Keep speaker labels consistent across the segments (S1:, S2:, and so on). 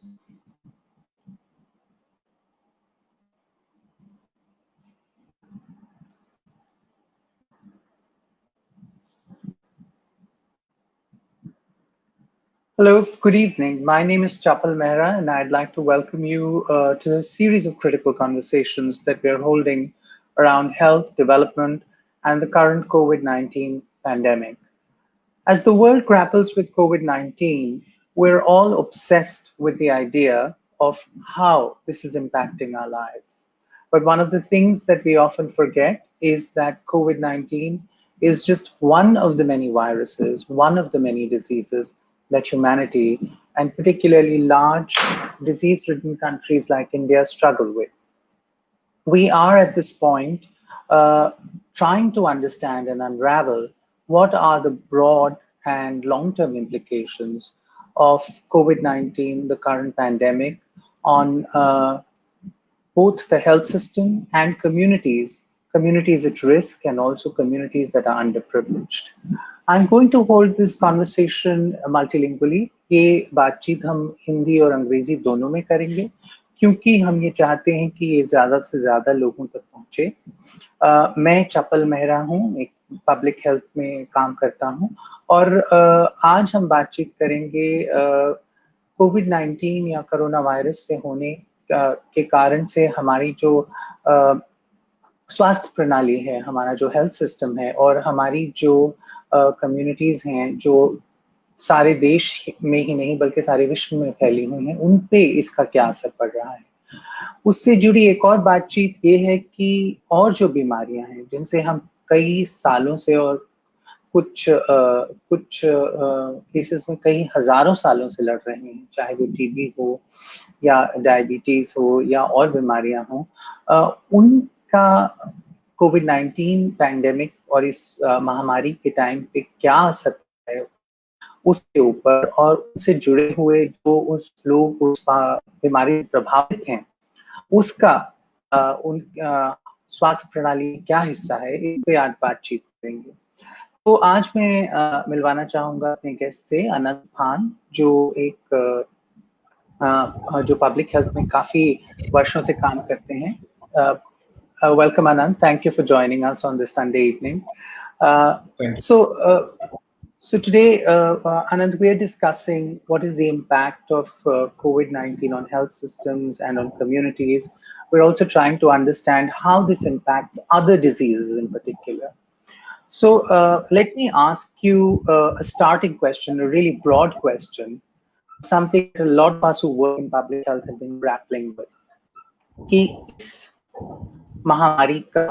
S1: Hello, good evening. My name is Chapal Mehra, and I'd like to welcome you to a series of critical conversations that we're holding around health, development, and the current COVID-19 pandemic. As the world grapples with COVID-19, we're all obsessed with the idea of how this is impacting our lives. But one of the things that we often forget is that COVID-19 is just one of the many viruses, one of the many diseases that humanity, and particularly large disease-ridden countries like India, struggle with. We are at this point trying to understand and unravel what are the broad and long-term implications of COVID-19, the current pandemic, on both the health system and communities at risk and also communities that are underprivileged. I'm going to hold this conversation multilingually. ये बातचीत हम हिंदी और अंग्रेजी दोनों में करेंगे क्योंकि हम ये चाहते हैं कि ये ज़्यादा से ज़्यादा लोगों तक पहुँचे। मैं चपल मेहरा हूँ, एक पब्लिक हेल्थ में काम करता हूँ और आज हम बातचीत करेंगे कोविड-19 या कोरोना वायरस से होने के कारण से हमारी जो स्वास्थ्य प्रणाली है, हमारा जो हेल्थ सिस्टम है और हमारी जो कम्युनिटीज़ हैं, जो सारे देश में ही नहीं बल्कि सारे विश्व में फैली हुई हैं, उन पे इसका क्या असर पड़ रहा है। उससे जुड़ी एक और बातचीत ये है कि और जो बीमारियां हैं जिनसे हम कई सालों से और कुछ केसेस में कई हजारों सालों से लड़ रहे हैं, चाहे वो टीबी हो या डायबिटीज हो या और बीमारियां हों, उनका कोविड-19 पैंडेमिक और इस महामारी के टाइम पे क्या असर है उसके ऊपर और उससे जुड़े हुए जो उस लोग उस बीमारी प्रभावित हैं उसका उन स्वास्थ्य प्रणाली क्या हिस्सा है, इस पे आज बातचीत करेंगे। तो आज मैं मिलवाना चाहूंगा अपने गेस्ट से अनंत भान, जो एक जो पब्लिक हेल्थ में काफी वर्षों से काम करते हैं। Welcome Anand, thank you for joining us on this Sunday evening.
S2: Thank you.
S1: So today, Anand, we are discussing what is the impact of COVID-19 on health systems and on communities. We're also trying to understand how this impacts other diseases in particular. So let me ask you a starting question, a really broad question, something that a lot of us who work in public health have been grappling with. कि इस महामारी का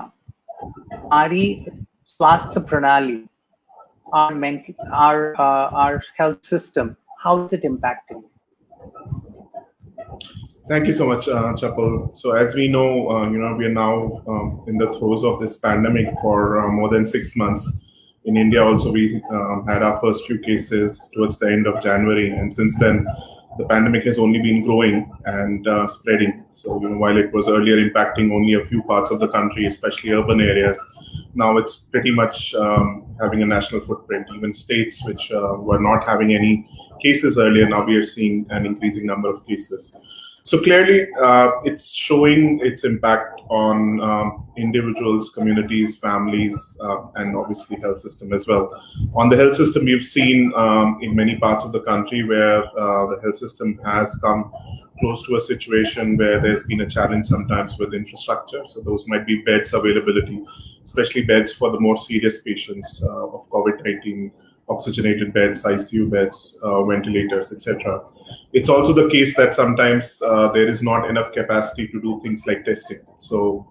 S1: हमारी स्वास्थ्य प्रणाली, our health system, how is it impacting?
S2: Thank you so much, Chapal. So as we know, we are now in the throes of this pandemic for more than 6 months. In India also, we had our first few cases towards the end of January. And since then, the pandemic has only been growing and spreading. So while it was earlier impacting only a few parts of the country, especially urban areas, now it's pretty much having a national footprint. Even states which were not having any cases earlier, now we are seeing an increasing number of cases. So clearly, it's showing its impact on individuals, communities, families, and obviously health system as well. On the health system, we've seen in many parts of the country where the health system has come close to a situation where there's been a challenge sometimes with infrastructure. So those might be beds availability, especially beds for the more serious patients of COVID-19, oxygenated beds, ICU beds, ventilators, etc. It's also the case that sometimes there is not enough capacity to do things like testing. So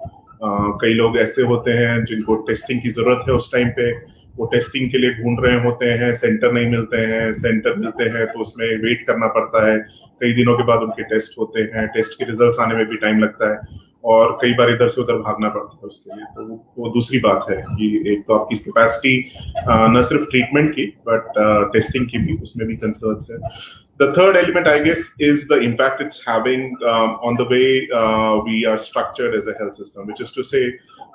S2: कई लोग ऐसे होते हैं जिनको testing की जरूरत है उस टाइम पे, वो टेस्टिंग के लिए ढूंढ रहे होते हैं, सेंटर नहीं मिलते हैं, सेंटर मिलते हैं तो उसमें वेट करना पड़ता है, कई दिनों के बाद उनके टेस्ट होते हैं, टेस्ट के रिजल्ट्स आने में भी टाइम लगता है और कई बार इधर से उधर भागना पड़ता है उसके लिए। तो वो दूसरी बात है कि एक तो आपकी कैपेसिटी न सिर्फ ट्रीटमेंट की बट टेस्टिंग की भी, उसमें भी कंसर्न्स है। The third element, I guess, is the impact it's having on the way we are structured as a health system, which is to say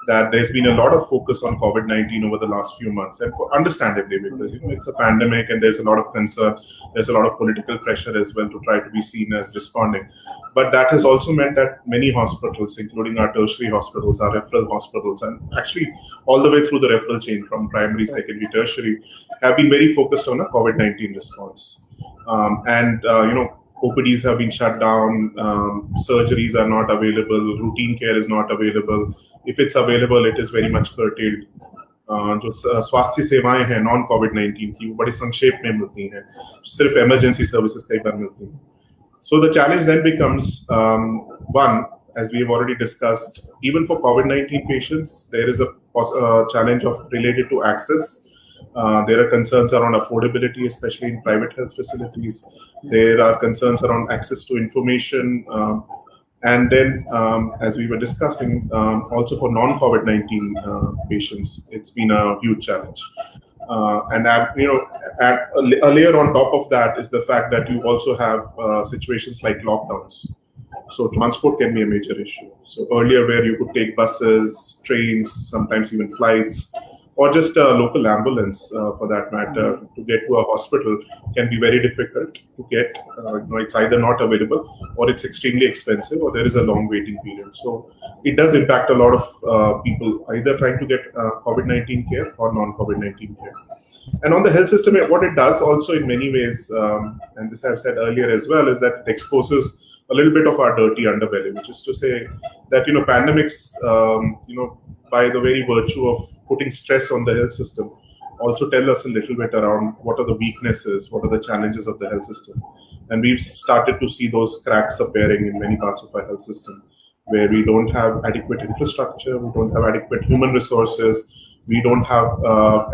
S2: that there's been a lot of focus on COVID-19 over the last few months, and understandably, because it's a pandemic and there's a lot of concern, there's a lot of political pressure as well to try to be seen as responding. But that has also meant that many hospitals, including our tertiary hospitals, our referral hospitals, and actually all the way through the referral chain from primary, secondary, tertiary, have been very focused on a COVID-19 response. OPDs have been shut down, surgeries are not available, routine care is not available. If it's available, it is very much curtailed. जो स्वास्थ्य सेवाएं हैं non कोविड-19 की वो बड़ी संक्षेप में मिलती हैं, सिर्फ इमरजेंसी सर्विसेज कई बार मिलती हैं. So the challenge then becomes one, as we have already discussed, even for COVID-19 patients, there is a challenge related to access. There are concerns around affordability, especially in private health facilities. There are concerns around access to information. And then, as we were discussing, also for non-COVID-19 patients, it's been a huge challenge. And a layer on top of that is the fact that you also have situations like lockdowns. So transport can be a major issue. So earlier, where you could take buses, trains, sometimes even flights, or just a local ambulance, for that matter, to get to a hospital can be very difficult to get. It's either not available, or it's extremely expensive, or there is a long waiting period. So it does impact a lot of people either trying to get COVID-19 care or non-COVID-19 care. And on the health system, what it does also in many ways, and this I've said earlier as well, is that it exposes a little bit of our dirty underbelly, which is to say that pandemics, by the very virtue of putting stress on the health system, also tell us a little bit around what are the weaknesses, what are the challenges of the health system. And we've started to see those cracks appearing in many parts of our health system, where we don't have adequate infrastructure, we don't have adequate human resources, we don't have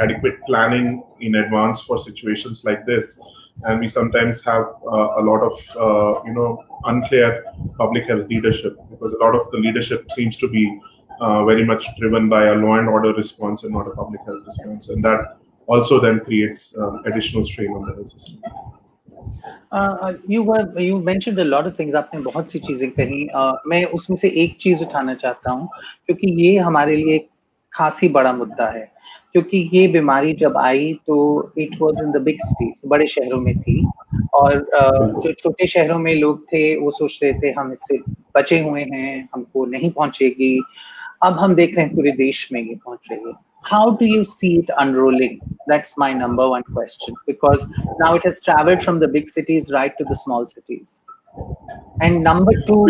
S2: adequate planning in advance for situations like this. And we sometimes have a lot of, unclear public health leadership, because a lot of the leadership seems to be very much driven by a law and order response and not a public health response. And that also then creates additional strain on the health system.
S1: You mentioned a lot of things. आपने बहुत सी चीजें कही. मैं उसमें से एक चीज उठाना चाहता हूँ, क्योंकि ये हमारे लिए एक खासी बड़ा मुद्दा है. क्योंकि ये बीमारी जब आई तो it was in the big cities, बड़े शहरों में थी, और जो छोटे शहरों में लोग थे वो सोच रहे थे हम इससे बचे हुए हैं, हमको नहीं पहुंचेगी. अब हम देख रहे हैं पूरे देश में ये पहुंच रही है. How do you see it unrolling? That's my number one question, because now it has traveled from the big cities right to the small cities. And number two,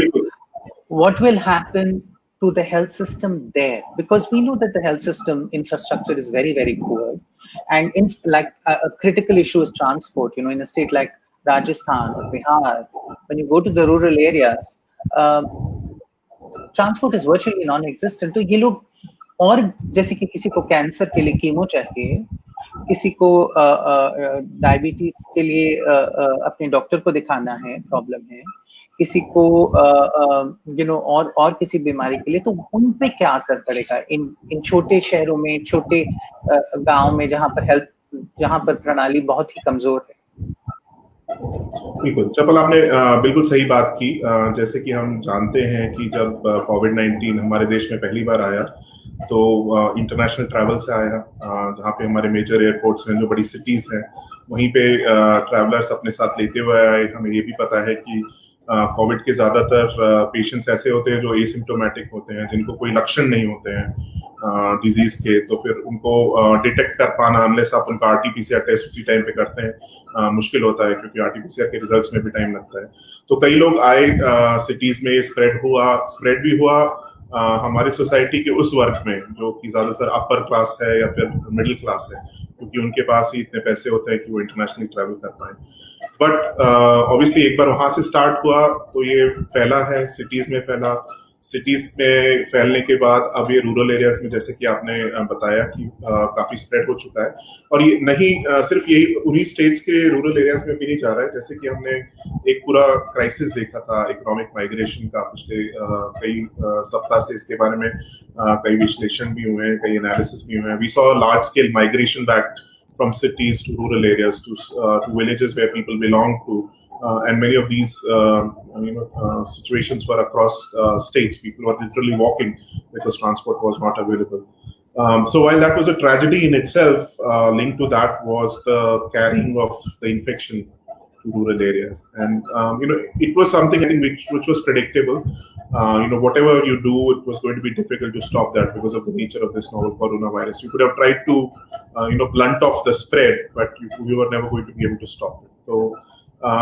S1: what will happen to the health system there? Because we know that the health system infrastructure is very, very poor. And a critical issue is transport. In a state like Rajasthan or Bihar, when you go to the rural areas, transport is virtually non-existent. तो ये लोग, और जैसे कि किसी को cancer के लिए कीमो चाहिए, किसी को डायबिटीज के लिए अपने डॉक्टर को दिखाना है, प्रॉब्लम है, किसी को और किसी बीमारी के लिए, तो उन पे क्या असर पड़ेगा इन छोटे शहरों में, छोटे गांव में, जहां पर प्रणाली बहुत ही कमजोर है.
S2: बिल्कुल चपल, आपने बिल्कुल सही बात की. जैसे कि हम जानते हैं कि जब कोविड-19 हमारे देश में पहली बार आया तो इंटरनेशनल ट्रैवल से आया, जहाँ पे हमारे मेजर एयरपोर्ट्स हैं, जो बड़ी सिटीज हैं, वहीं पे ट्रैवलर्स अपने साथ लेते हुए आए. हमें ये भी पता है कि कोविड के ज्यादातर पेशेंट्स ऐसे होते हैं जो एसिम्प्टोमेटिक होते हैं, जिनको कोई लक्षण नहीं होते हैं डिजीज के, तो फिर उनको डिटेक्ट कर पाना, अनलेस आप उनका आरटी-पीसीआर टेस्ट उसी टाइम पे करते हैं, मुश्किल होता है, क्योंकि आरटी-पीसीआर के रिजल्ट्स में भी टाइम लगता है. तो कई लोग आए सिटीज में, स्प्रेड भी हुआ हमारी सोसाइटी के उस वर्ग में जो कि ज्यादातर अपर क्लास है या फिर मिडिल क्लास है, क्योंकि उनके पास ही इतने पैसे होते हैं कि वो इंटरनेशनली ट्रैवल कर पाए. बट ऑब्वियसली एक बार वहां से स्टार्ट हुआ तो ये फैला है, सिटीज में फैला. सिटीज में फैलने के बाद अब ये रूरल एरियाज में, जैसे कि आपने बताया कि काफी स्प्रेड हो चुका है. और ये नहीं सिर्फ यही उन्हीं स्टेट्स के रूरल एरियाज में भी नहीं जा रहा है. जैसे कि हमने एक पूरा क्राइसिस देखा था इकोनॉमिक माइग्रेशन का, पिछले कई सप्ताह से इसके बारे में कई विश्लेषण भी हुए हैं, कई एनालिसिस भी हुए हैं. We saw large scale migration back from cities to rural areas to villages where people belong to, and many of these situations were across states. People were literally walking because transport was not available. So while that was a tragedy in itself, linked to that was the carrying of the infection to rural areas, and it was something I think which was predictable. Whatever you do, it was going to be difficult to stop that because of the nature of this novel coronavirus. You could have tried to blunt off the spread, but you were never going to be able to stop it. So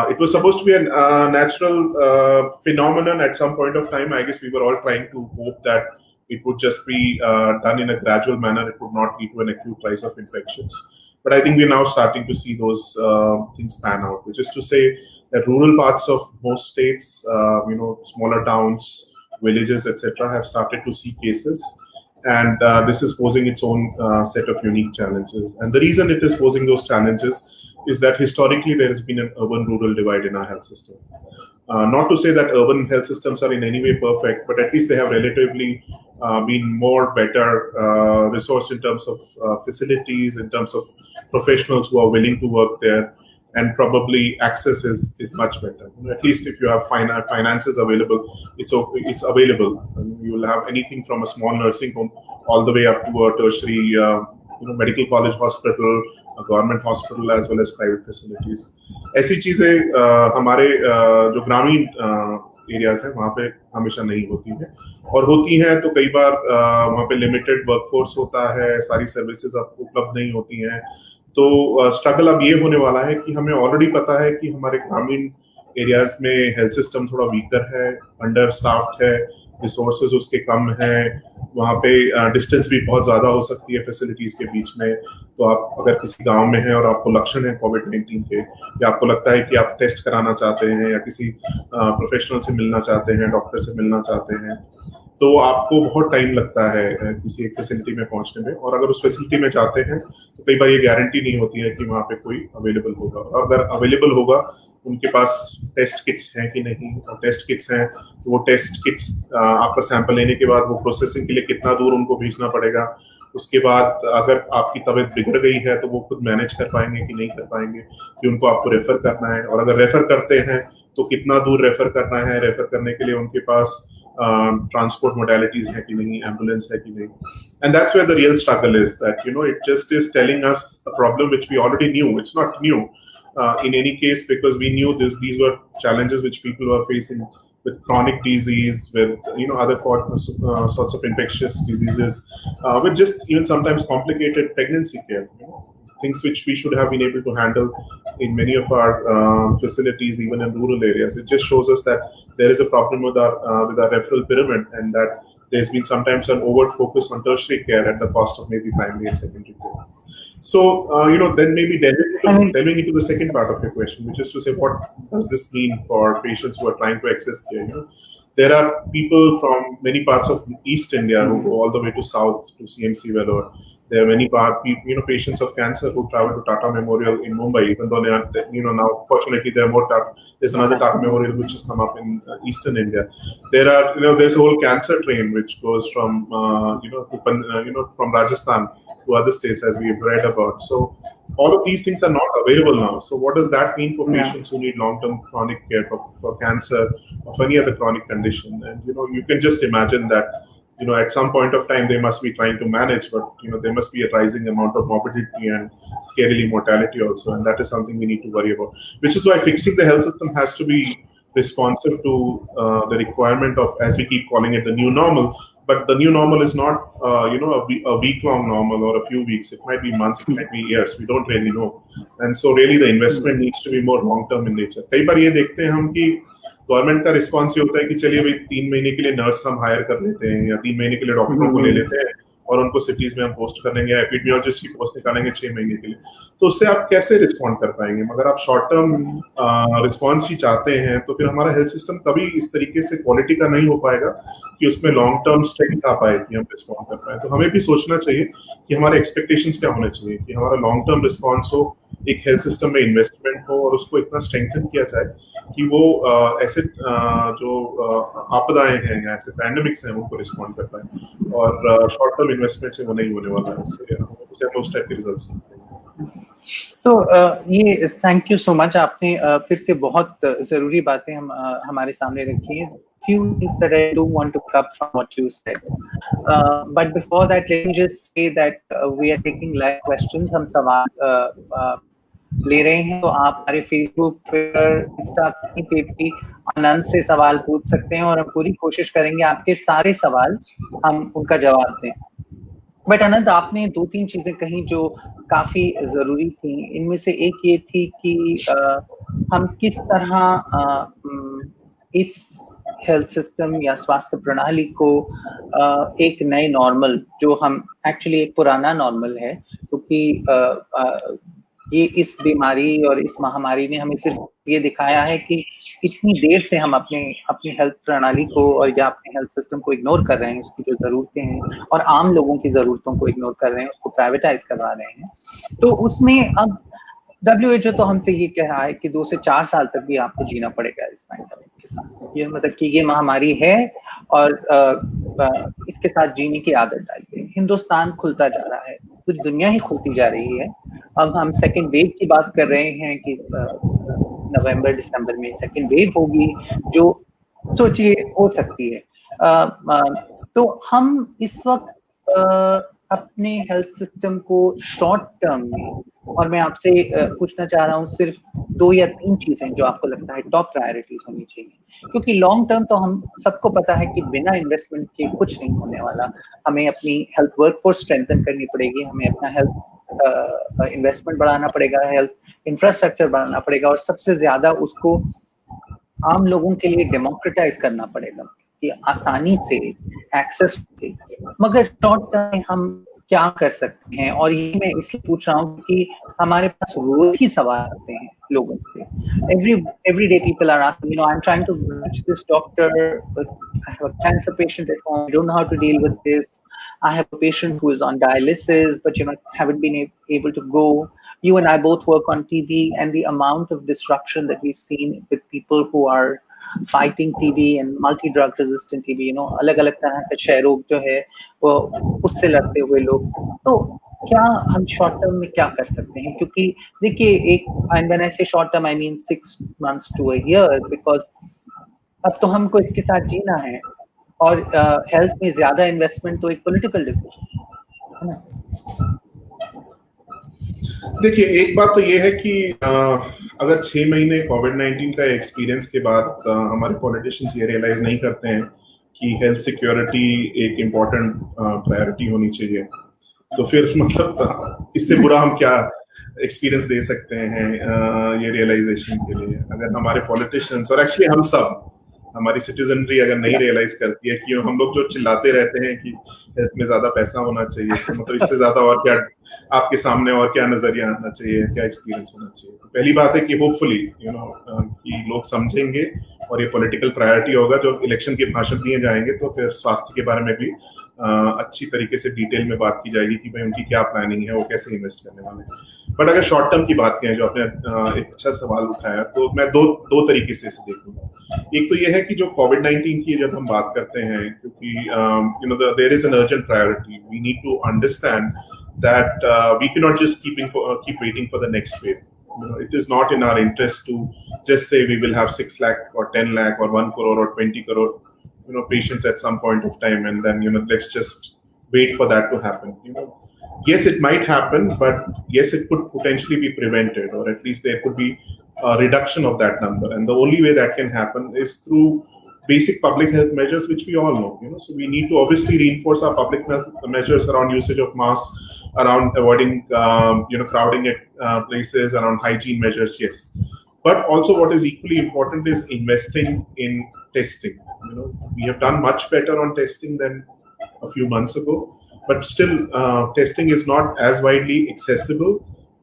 S2: it was supposed to be a natural phenomenon at some point of time. I guess we were all trying to hope that it would just be done in a gradual manner. It would not lead to an acute rise of infections. But I think we're now starting to see those things pan out, which is to say that rural parts of most states, smaller towns, villages, etc., have started to see cases. And this is posing its own set of unique challenges. And the reason it is posing those challenges is that historically there has been an urban-rural divide in our health system. Not to say that urban health systems are in any way perfect, but at least they have relatively been more better resourced in terms of facilities, in terms of professionals who are willing to work there, and probably access is much better. At least if you have finances available, it's available. You will have anything from a small nursing home all the way up to a tertiary medical college hospital, a government hospital, as well as private facilities. ऐसी चीजें हमारे जो ग्रामीण areas हैं वहाँ पे हमेशा नहीं होती हैं, और होती हैं तो कई बार वहाँ पे लिमिटेड वर्कफोर्स होता है, सारी सर्विसेज उपलब्ध नहीं होती हैं. तो स्ट्रगल अब ये होने वाला है कि हमें ऑलरेडी पता है कि हमारे ग्रामीण एरियाज में हेल्थ सिस्टम थोड़ा वीकर है, अंडर स्टाफ्ड है, रिसोर्सेज उसके कम हैं, वहाँ पे डिस्टेंस भी बहुत ज़्यादा हो सकती है फैसिलिटीज़ के बीच में. तो आप अगर किसी गांव में हैं और आपको लक्षण है कोविड-19 के, या आपको लगता है कि आप टेस्ट कराना चाहते हैं या किसी प्रोफेशनल से मिलना चाहते हैं, डॉक्टर से मिलना चाहते हैं, तो आपको बहुत टाइम लगता है किसी एक फैसिलिटी में पहुंचने में. और अगर उस फैसिलिटी में जाते हैं तो कई बार ये गारंटी नहीं होती है कि वहाँ पे कोई अवेलेबल होगा, और अगर अवेलेबल होगा उनके पास टेस्ट किट्स हैं कि नहीं, और टेस्ट किट्स हैं तो वो टेस्ट किट्स आपका सैंपल लेने के बाद वो प्रोसेसिंग के लिए कितना दूर उनको भेजना पड़ेगा. उसके बाद अगर आपकी तबीयत बिगड़ गई है तो वो खुद मैनेज कर पाएंगे कि नहीं कर पाएंगे, कि उनको आपको रेफर करना है, और अगर रेफर करते हैं तो कितना दूर रेफर करना है, रेफर करने के लिए उनके पास transport modalities है कि नहीं, ambulance है कि नहीं. And that's where the real struggle is, that it just is telling us a problem which we already knew. It's not new in any case, because we knew these were challenges which people were facing with chronic disease, with other sorts of infectious diseases, with just even sometimes complicated pregnancy care. Things which we should have been able to handle in many of our facilities, even in rural areas. It just shows us that there is a problem with our referral pyramid, and that there's been sometimes an overt focus on tertiary care at the cost of maybe primary and secondary care. So, then maybe delving into the second part of your question, which is to say, what does this mean for patients who are trying to access care? There are people from many parts of East India who go all the way to South to CMC Vellore. There are many patients of cancer who travel to Tata Memorial in Mumbai, even though they are, now fortunately there are more there's another Tata Memorial which has come up in Eastern India. There are, there's a whole cancer train which goes from, from Rajasthan to other states, as we've read about. So all of these things are not available now. So what does that mean for patients who need long-term chronic care for cancer or for any other chronic condition? And, you can just imagine that, at some point of time, they must be trying to manage, but, there must be a rising amount of morbidity and scarily mortality also. And that is something we need to worry about, which is why fixing the health system has to be responsive to the requirement of, as we keep calling it, the new normal. But the new normal is not, a week-long normal or a few weeks. It might be months, it might be years. We don't really know. And so really the investment needs to be more long-term in nature. कई बार ये देखते हैं हम कि government का response ये होता है कि चलिए भाई 3 महीने के लिए नर्स हम हायर कर लेते हैं, या 3 महीने के लिए डॉक्टरों को ले लेते हैं और उनको सिटीज में हम पोस्ट कर देंगे, एपिडेमियोलॉजिस्ट की पोस्ट निकालेंगे 6 महीने के लिए. तो उससे आप कैसे रिस्पॉन्ड कर पाएंगे? मगर आप शॉर्ट टर्म रिस्पॉन्स ही चाहते हैं तो फिर हमारा हेल्थ सिस्टम कभी इस तरीके से क्वालिटी का नहीं हो पाएगा कि उसमें लॉन्ग टर्म स्ट्रेंथ आ पाए कि हम रिस्पॉन्ड कर पाए. तो हमें भी सोचना चाहिए कि हमारे एक्सपेक्टेशंस क्या होने चाहिए, कि हमारा लॉन्ग टर्म रिस्पॉन्स हो, एक हेल्थ सिस्टम में इन्वेस्टमेंट हो, और उसको इतना स्ट्रेंथन किया जाए कि वो ऐसे जो आपदाएं हैं या ऐसे पैंडेमिक्स हैं उनको रिस्पॉन्ड कर पाए. और शॉर्ट टर्म इन्वेस्टमेंट से वो नहीं होने वाला है, उससे उस टाइप के रिजल्ट्स.
S1: तो ये थैंक यू सो मच, आपने फिर से बहुत जरूरी बातें हमारे सामने रखी हैं. Few things that I do want to pick up from what you said. But before that, let me just say that we are taking live questions. हम सवाल ले रहे हैं, तो आप हमारे फेसबुक, ट्विटर, इंस्टा कहीं पे भी आनंद से सवाल पूछ सकते हैं और हम पूरी कोशिश करेंगे आपके सारे सवाल हम उनका जवाब दें. बट अनंत, आपने 2-3 चीजें कही जो काफी जरूरी थी. इनमें से एक ये थी कि हम किस तरह इस हेल्थ सिस्टम या स्वास्थ्य प्रणाली को एक नए नॉर्मल, जो हम एक्चुअली एक पुराना नॉर्मल है, क्योंकि ये इस बीमारी और इस महामारी ने हमें सिर्फ ये दिखाया है कि इतनी देर से हम अपनी हेल्थ प्रणाली को और या अपने हेल्थ सिस्टम को इग्नोर कर रहे हैं, उसकी जो जरूरतें हैं और आम लोगों की जरूरतों को इग्नोर कर रहे हैं, उसको प्राइवेटाइज करवा रहे हैं. तो उसमें अब WHO तो हमसे ये कह रहा है कि 2 से 4 साल तक भी आपको जीना पड़ेगा इस पैंडेमिक के साथ. ये मतलब कि ये महामारी है और इसके साथ जीने की आदत डालिए. हिंदुस्तान खुलता जा रहा है, पूरी दुनिया ही खुलती जा रही है. अब हम सेकेंड वेव की बात कर रहे हैं कि नवंबर दिसंबर में सेकेंड वेव होगी, जो सोचिए हो सकती है. तो हम इस वक्त अपने हेल्थ सिस्टम को शॉर्ट टर्म में, और मैं आपसे पूछना चाह रहा हूँ सिर्फ 2 या 3 चीजें जो आपको लगता है टॉप प्रायोरिटीज होनी चाहिए, क्योंकि लॉन्ग टर्म तो हम सबको पता है कि बिना इन्वेस्टमेंट के कुछ नहीं होने वाला. हमें अपनी हेल्थ वर्कफोर्स स्ट्रेंथन करनी पड़ेगी, हमें अपना हेल्थ इन्वेस्टमेंट बढ़ाना पड़ेगा, हेल्थ इंफ्रास्ट्रक्चर बढ़ाना पड़ेगा, और सबसे ज्यादा उसको आम लोगों के लिए डेमोक्रेटाइज करना पड़ेगा कि आसानी से एक्सेस हो. मगर शॉर्ट टर्म में हम क्या कर सकते हैं? और ये मैं इसलिए पूछ रहा हूँ कि हमारे पास रोज ही सवाल आते हैं लोगों से. every day people are asking, I'm trying to reach this doctor, but I have a cancer patient at home, I don't know how to deal with this. I have a patient who is on dialysis, but haven't been able to go. You and I both work on TB, and the amount of disruption that we've seen with people who are fighting TB and multi-drug resistant TB, अलग-अलग तरह का क्षय रोग जो है वो उससे लड़ते हुए लोग. तो क्या हम शॉर्ट टर्म में क्या कर सकते हैं? क्योंकि देखिए, and when I say short term I mean 6 months to a year, because अब तो हमको इसके साथ जीना है, और हेल्थ में ज्यादा इन्वेस्टमेंट तो एक पॉलिटिकल डिसीजन है ना.
S2: देखिए, एक बात तो ये है कि अगर 6 महीने कोविड-19 का एक्सपीरियंस के बाद हमारे पॉलिटिशियंस ये रियलाइज नहीं करते हैं कि हेल्थ सिक्योरिटी एक इम्पोर्टेंट प्रायोरिटी होनी चाहिए, तो फिर मतलब इससे बुरा हम क्या एक्सपीरियंस दे सकते हैं ये रियलाइजेशन के लिए. अगर हमारे पॉलिटिशियंस और एक्चुअली हम सब, हमारी सिटीजनरी अगर नहीं रियलाइज करती है कि हम लोग जो चिल्लाते रहते हैं कि हेल्थ में ज्यादा पैसा होना चाहिए, तो मतलब इससे ज्यादा और क्या आपके सामने और क्या नजरिया आना चाहिए, क्या एक्सपीरियंस होना चाहिए. तो पहली बात है कि होपफुली कि लोग समझेंगे और ये पॉलिटिकल प्रायोरिटी होगा. जो इलेक्शन के भाषण दिए जाएंगे तो फिर स्वास्थ्य के बारे में भी अच्छी तरीके से डिटेल में बात की जाएगी कि भाई उनकी क्या प्लानिंग है, वो कैसे इन्वेस्ट करने वाले हैं. बट अगर शॉर्ट टर्म की बात करें, जो आपने एक अच्छा सवाल उठाया, तो मैं दो तरीके से इसे देखूंगा. एक तो ये है कि जो कोविड-19 की जब हम बात करते हैं, क्योंकि there is an urgent priority, we need to understand that we cannot just keep waiting for the next wave. It is not in our interest to just say we will have 6 lakh or 10 lakh or 1 crore or 20 crore patients at some point of time, and then let's just wait for that to happen. Yes, it might happen, but yes, it could potentially be prevented, or at least there could be a reduction of that number. And the only way that can happen is through basic public health measures, which we all know. So we need to obviously reinforce our public health measures around usage of masks, around avoiding crowding at places, around hygiene measures, yes. But also what is equally important is investing in testing. We have done much better on testing than a few months ago, but still testing is not as widely accessible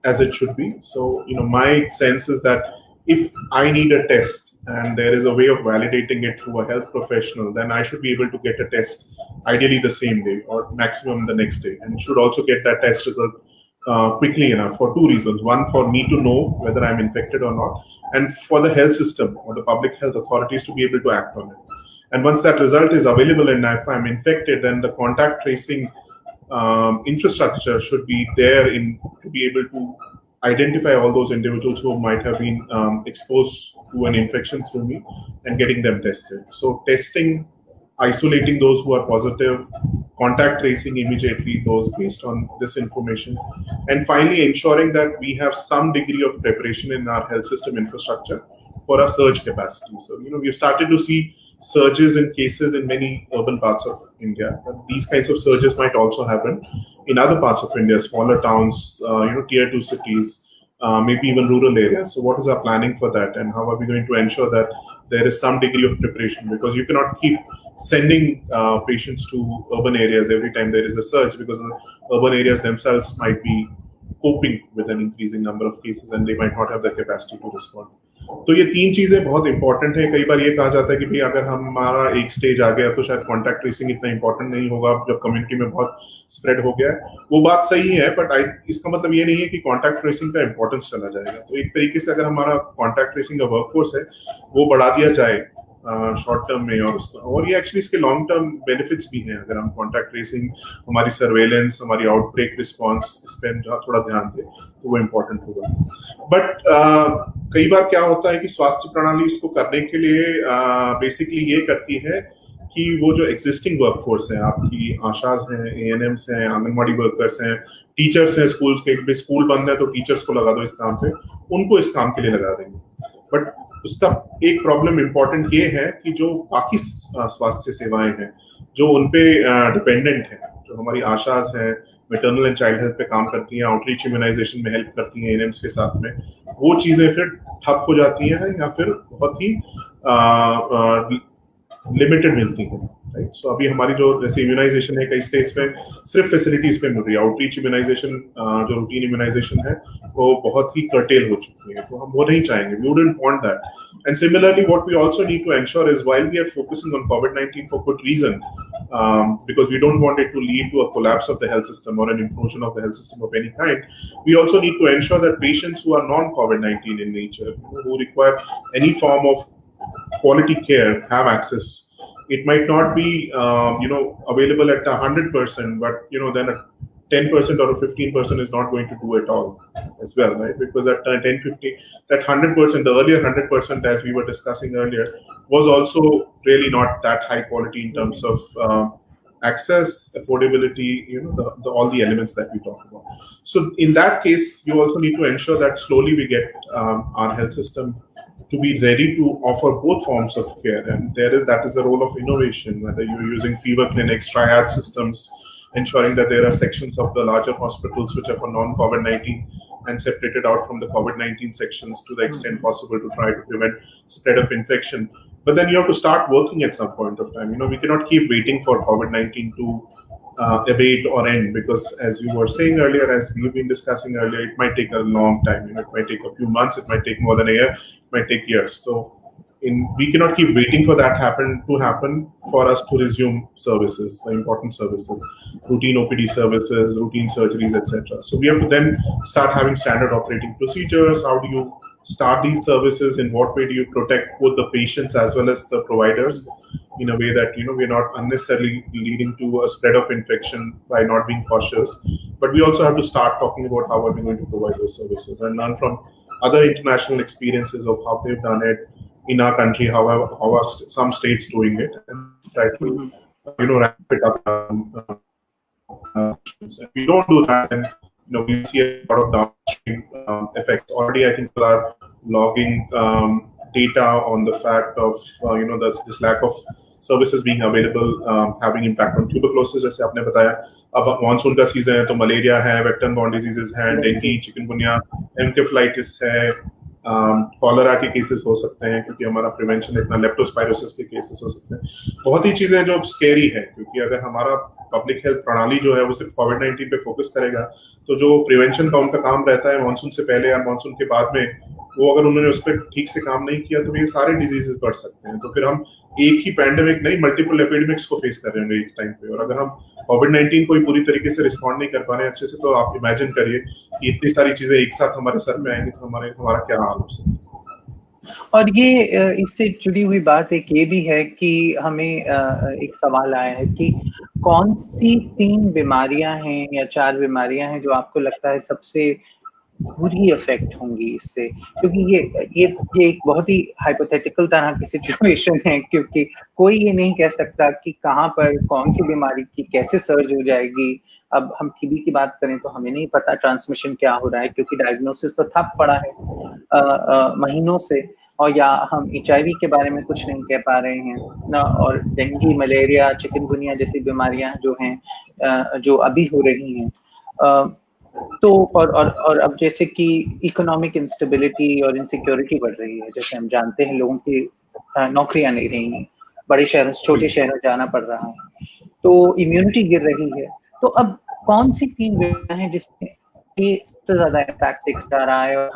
S2: as it should be. So my sense is that if I need a test and there is a way of validating it through a health professional, then I should be able to get a test ideally the same day or maximum the next day, and should also get that test result quickly enough for 2 reasons. One, for me to know whether I'm infected or not, and for the health system or the public health authorities to be able to act on it. And once that result is available and if I'm infected, then the contact tracing infrastructure should be there to be able to identify all those individuals who might have been exposed to an infection through me and getting them tested. So testing, isolating those who are positive, contact tracing immediately those based on this information, and finally ensuring that we have some degree of preparation in our health system infrastructure for a surge capacity. So, we've started to see surges in cases in many urban parts of India. But these kinds of surges might also happen in other parts of India, smaller towns, tier 2 cities, maybe even rural areas. So what is our planning for that, and how are we going to ensure that there is some degree of preparation? Because you cannot keep sending patients to urban areas every time there is a surge, because the urban areas themselves might be coping with an increasing number of cases and they might not have the capacity to respond. तो ये तीन चीजें बहुत important है. कई बार ये कहा जाता है कि भाई अगर हमारा एक स्टेज आ गया तो शायद कॉन्टैक्ट ट्रेसिंग इतना इंपॉर्टेंट नहीं होगा जब कम्युनिटी में बहुत स्प्रेड हो गया है. वो बात सही है, बट इसका मतलब ये नहीं है कि कॉन्टैक्ट ट्रेसिंग का इंपॉर्टेंस चला जाएगा. तो एक तरीके से अगर हमारा कॉन्टैक्ट ट्रेसिंग का वर्कफोर्स है वो बढ़ा दिया जाए शॉर्ट टर्म में, और ये एक्चुअली इसके लॉन्ग टर्म बेनिफिट्स भी हैं. अगर हम कॉन्टैक्ट ट्रेसिंग, हमारी सर्वेलेंस, हमारी आउटब्रेक रिस्पॉन्स, इस पर थोड़ा ध्यान दें तो वो इम्पोर्टेंट होगा. बट कई बार क्या होता है कि स्वास्थ्य प्रणाली इसको करने के लिए बेसिकली ये करती है कि वो जो एग्जिस्टिंग वर्कफोर्स है, आपकी आशाज हैं, एएनएम्स हैं, आंगनवाड़ी वर्कर्स हैं, टीचर्स हैं, स्कूल बंद है तो टीचर्स को लगा दो इस काम पे, उनको इस काम के लिए लगा देंगे. बट उसका एक प्रॉब्लम इंपॉर्टेंट ये है कि जो बाकी स्वास्थ्य सेवाएं हैं जो उनपे डिपेंडेंट हैं, जो हमारी आशाज हैं, मैटरनल एंड चाइल्ड हेल्थ पे काम करती हैं, आउटरीच इम्यूनाइजेशन में हेल्प करती हैं एएनएम्स के साथ में, वो चीजें फिर ठप हो जाती हैं या फिर बहुत ही लिमिटेड मिलती हैं. राइट. सो अभी हमारी जो जैसे इम्यूनाइजेशन है कई स्टेट्स में सिर्फ फैसिलिटीज पे मिल रही है. आउटरीच इम्यूनाइजेशन जो रूटीन इम्यूनाइजेशन है वो बहुत ही कर्टेल हो चुकी है, तो हम वो नहीं चाहेंगे. We wouldn't want that. And similarly, what we also need to ensure is, while we are focusing on COVID-19 for good reason, because we don't want it to lead to a collapse of the health system or an implosion of the health system of any kind, we also need to ensure that patients who are non-COVID-19 in nature, who require any form of quality care, have access. It might not be, available at 100%, but then a 10% or a 15% is not going to do at all as well, right? Because that 10, 15, that 100%, the earlier 100%, as we were discussing earlier, was also really not that high quality in terms of access, affordability, all the elements that we talk about. So in that case, you also need to ensure that slowly we get our health system to be ready to offer both forms of care. And that is the role of innovation, whether you're using fever clinics, triad systems, ensuring that there are sections of the larger hospitals which are for non-COVID-19 and separated out from the COVID-19 sections to the extent possible to try to prevent spread of infection. But then you have to start working at some point of time. We cannot keep waiting for COVID-19 to abate or end, because as we were saying earlier, as we've been discussing earlier, it might take a long time. It might take a few months, it might take more than a year, it might take years. So we cannot keep waiting for that to happen for us to resume services, the important services, routine OPD services, routine surgeries, etc. So we have to then start having standard operating procedures. How do you start these services? In what way do you protect both the patients as well as the providers in a way that we're not unnecessarily leading to a spread of infection by not being cautious? But we also have to start talking about how are we going to provide those services and learn from other international experiences of how they've done it in our country, how are some states doing it, and try to wrap it up. If we don't do that, then we see a lot of downstream effects. Already, I think people are logging data on the fact of this lack of services being available having impact on tuberculosis. जैसे आपने बताया, अब monsoon का season है तो malaria है, vector borne diseases हैं, dengue, chikungunya, एन्केफेलाइटिस है, कॉलरा के केसेस हो सकते हैं क्योंकि हमारा प्रिवेंशन इतना, लेप्टोस्पायरोसिस के केसेस हो सकते हैं. बहुत ही चीजें जो स्केरी है, क्योंकि अगर हमारा पब्लिक हेल्थ प्रणाली जो है वो सिर्फ कोविड-19 पे फोकस करेगा तो जो प्रिवेंशन का उनका काम रहता है मानसून से पहले या मानसून के बाद में, वो अगर उन्होंने उस पर ठीक से काम नहीं किया तो ये सारे डिजीजेस बढ़ सकते हैं. तो फिर हम एक ही पैंडेमिक नहीं, मल्टीपल एपिडेमिक्स को फेस कर रहे होंगे एक टाइम पे. और अगर हम कोविड-19 को ही पूरी तरीके से रिस्पॉन्ड नहीं कर पा रहे हैं अच्छे से, तो आप इमेजिन करिए कि इतनी सारी चीजें एक साथ हमारे सर में आएंगी तो हमारा क्या हाल हो सकता है.
S1: और ये इससे जुड़ी हुई बात एक ये भी है कि हमें एक सवाल आया है कि कौन सी 3 बीमारियां हैं या 4 बीमारियां हैं जो आपको लगता है सबसे बुरी इफेक्ट होंगी इससे, क्योंकि ये एक बहुत ही हाइपोथेटिकल तरह की सिचुएशन है, क्योंकि कोई ये नहीं कह सकता कि कहाँ पर कौन सी बीमारी की कैसे सर्ज हो जाएगी। अब हम टीबी की बात करें तो हमें नहीं पता ट्रांसमिशन क्या हो रहा है, क्योंकि डायग्नोसिस तो ठप पड़ा है महीनों से, और या हम HIV के बारे में कुछ नहीं कह पा रहे हैं ना, और डेंगू, मलेरिया, चिकनगुनिया जैसी बीमारियां जो हैं जो अभी हो रही हैं। तो और अब जैसे कि इकोनॉमिक इंस्टेबिलिटी और इनसिक्योरिटी बढ़ रही है, जैसे हम जानते हैं लोगों की नौकरियां नहीं रही हैं, बड़े शहरों से छोटे शहरों जाना पड़ रहा है, तो इम्यूनिटी गिर रही है। तो अब कौन सी 3 बीमारियां हैं जिसमें ये सबसे ज्यादा इम्पैक्ट दिख जा रहा है, और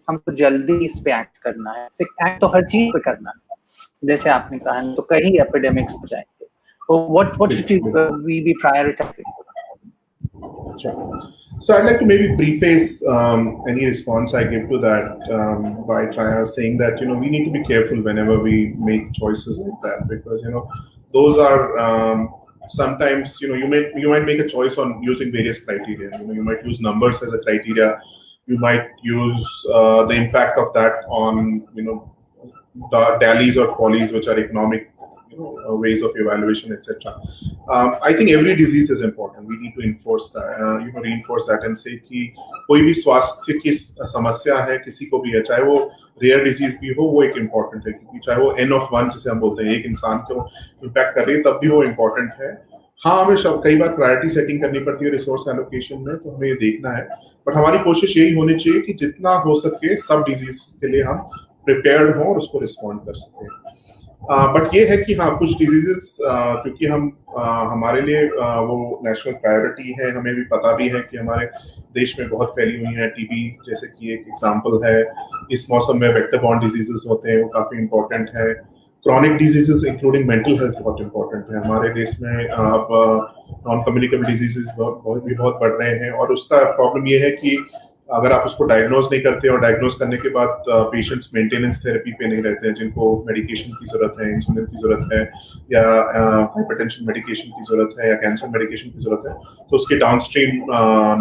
S1: हमको जल्दी इस पे एक्ट करना है। एक्ट तो हर चीज पे करना है, जैसे आपने कहा, तो कई एपिडेमिक्स हो जाएंगे। तो what should we be prioritizing?
S2: Sure. So I'd like to maybe preface any response I give to that by saying that we need to be careful whenever we make choices like that, because those are sometimes you might make a choice on using various criteria. You might use numbers as a criteria. You might use the impact of that on the DALYs or QALYs, which are economic ways of evaluation, etc. I think every disease is important. We need to enforce that, reinforce that and say कि कोई भी स्वास्थ्य की समस्या है किसी को भी है, चाहे वो रेयर डिजीज भी हो, वो एक इम्पोर्टेंट है, क्योंकि चाहे वो N of 1 जिसे हम बोलते हैं, एक इंसान को इम्पैक्ट कर रही है, तब भी वो इम्पोर्टेंट है। हाँ, हमें कई बार प्रायोरिटी सेटिंग करनी पड़ती है रिसोर्स एलोकेशन में, तो हमें ये देखना है, बट हमारी कोशिश यही होनी चाहिए कि जितना हो सके सब डिजीज के लिए हम प्रिपेयर्ड हों और उसको रिस्पॉन्ड कर सकें। बट ये है कि हाँ, कुछ डिजीजेस क्योंकि हमारे लिए वो नेशनल प्रायोरिटी है, हमें भी पता भी है कि हमारे देश में बहुत फैली हुई है। टीबी जैसे कि एक एग्जांपल है, इस मौसम में वेक्टर बॉर्न डिजीजेस होते हैं, वो काफी इंपॉर्टेंट है। Chronic diseases including mental health बहुत इंपॉर्टेंट है हमारे देश में। अब नॉन कम्युनिकेबल डिजीजेस बहुत बढ़ रहे हैं, और उसका प्रॉब्लम ये है कि अगर आप उसको डायग्नोज नहीं करते और डायग्नोज करने के बाद पेशेंट्स मेंटेनेंस थेरेपी पे नहीं रहते हैं, जिनको मेडिकेशन की जरूरत है, इंसुलिन की जरूरत है, या हाइपरटेंशन मेडिकेशन की जरूरत है, या कैंसर मेडिकेशन की जरूरत है, तो उसके डाउनस्ट्रीम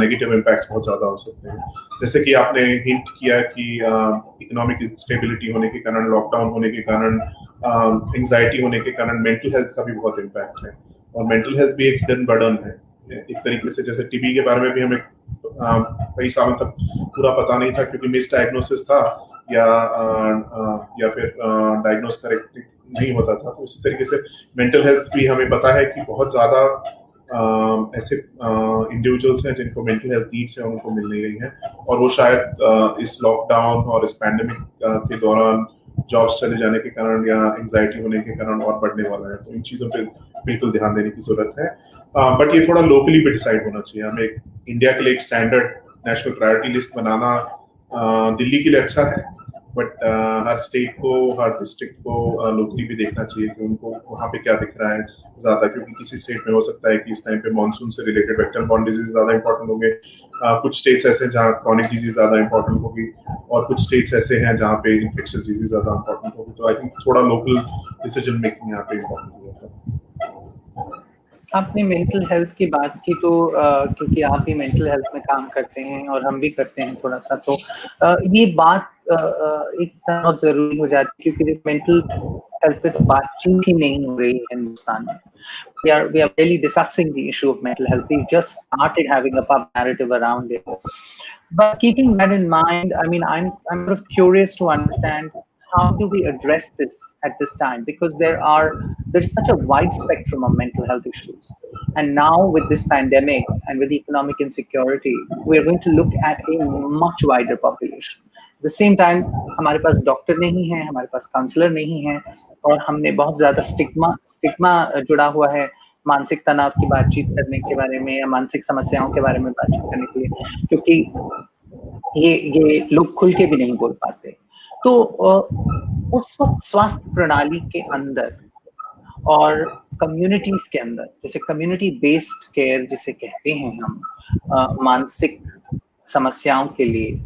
S2: नेगेटिव इम्पैक्ट्स बहुत ज्यादा हो सकते हैं। जैसे कि आपने हिंट किया कि इकोनॉमिक इंस्टेबिलिटी होने के कारण, लॉकडाउन होने के कारण, एंग्जाइटी होने के कारण मेंटल हेल्थ का भी बहुत इम्पैक्ट है, और मेंटल हेल्थ भी एक हिडन बर्डन है एक तरीके से। जैसे टीबी के बारे में भी हमें कई सालों तक पूरा पता नहीं था, क्योंकि मिस डायग्नोसिस था, या फिर डायग्नोस करेक्ट नहीं होता था। तो इसी तरीके से मेंटल हेल्थ भी हमें पता है कि बहुत ज्यादा ऐसे इंडिविजुअल्स हैं जिनको मेंटल हेल्थ नीड्स हैं, उनको मिल नहीं रही हैं, और वो शायद इस लॉकडाउन और इस पैंडेमिक के दौरान जॉब्स चले जाने के कारण या एंग्जाइटी होने के कारण और बढ़ने वाला है। तो इन चीजों पे बिल्कुल ध्यान देने की जरूरत है, बट ये थोड़ा लोकली भी डिसाइड होना चाहिए। हमें इंडिया के लिए एक स्टैंडर्ड नेशनल प्रायोरिटी लिस्ट बनाना दिल्ली के लिए अच्छा है, बट हर स्टेट को, हर डिस्ट्रिक्ट को लोकली भी देखना चाहिए कि उनको वहाँ पे क्या दिख रहा है ज्यादा, क्योंकि किसी स्टेट में हो सकता है कि इस टाइम पे मॉनसून से रिलेटेड वेक्टर बॉर्न डिजीज ज्यादा इंपॉर्टेंट होंगे, कुछ स्टेट्स ऐसे हैं जहाँ क्रॉनिक डिजीज ज्यादा इंपॉर्टेंट होगी, और कुछ स्टेट्स ऐसे हैं जहाँ पे इन्फेक्शियस डिजीज ज्यादा इंपॉर्टेंट होगी। तो आई थिंक थोड़ा लोकल डिसीजन मेकिंग यहाँ पे इंपॉर्टेंट हो जाता है।
S1: आपने मेंटल हेल्थ की बात की, तो क्योंकि आप भी मेंटल हेल्थ में काम करते हैं और हम भी करते हैं थोड़ा सा, तो ये बात एक बहुत जरूरी हो जाती है, क्योंकि मेंटल हेल्थ पे तो बातचीत ही नहीं हो रही है हिंदुस्तान में। we are barely discussing the issue of mental health. We just started having a pub narrative around it. But keeping that in mind, I mean, I'm sort of curious to understand, how do we address this at this time? Because there's such a wide spectrum of mental health issues. And now with this pandemic and with economic insecurity, we are going to look at a much wider population. At the same time, हमारे पास doctor नहीं है, हमारे पास counsellor नहीं है, और हमने बहुत ज्यादा स्टिग्मा जुड़ा हुआ है मानसिक तनाव की बातचीत करने के बारे में, या मानसिक समस्याओं के बारे में बातचीत करने के लिए, क्योंकि ये लोग खुल के भी नहीं बोल पाते। तो उस वक्त स्वास्थ्य प्रणाली के अंदर और कम्युनिटीज के अंदर, जैसे कम्युनिटी बेस्ड केयर जिसे कहते हैं हम, मानसिक समस्याओं के लिए,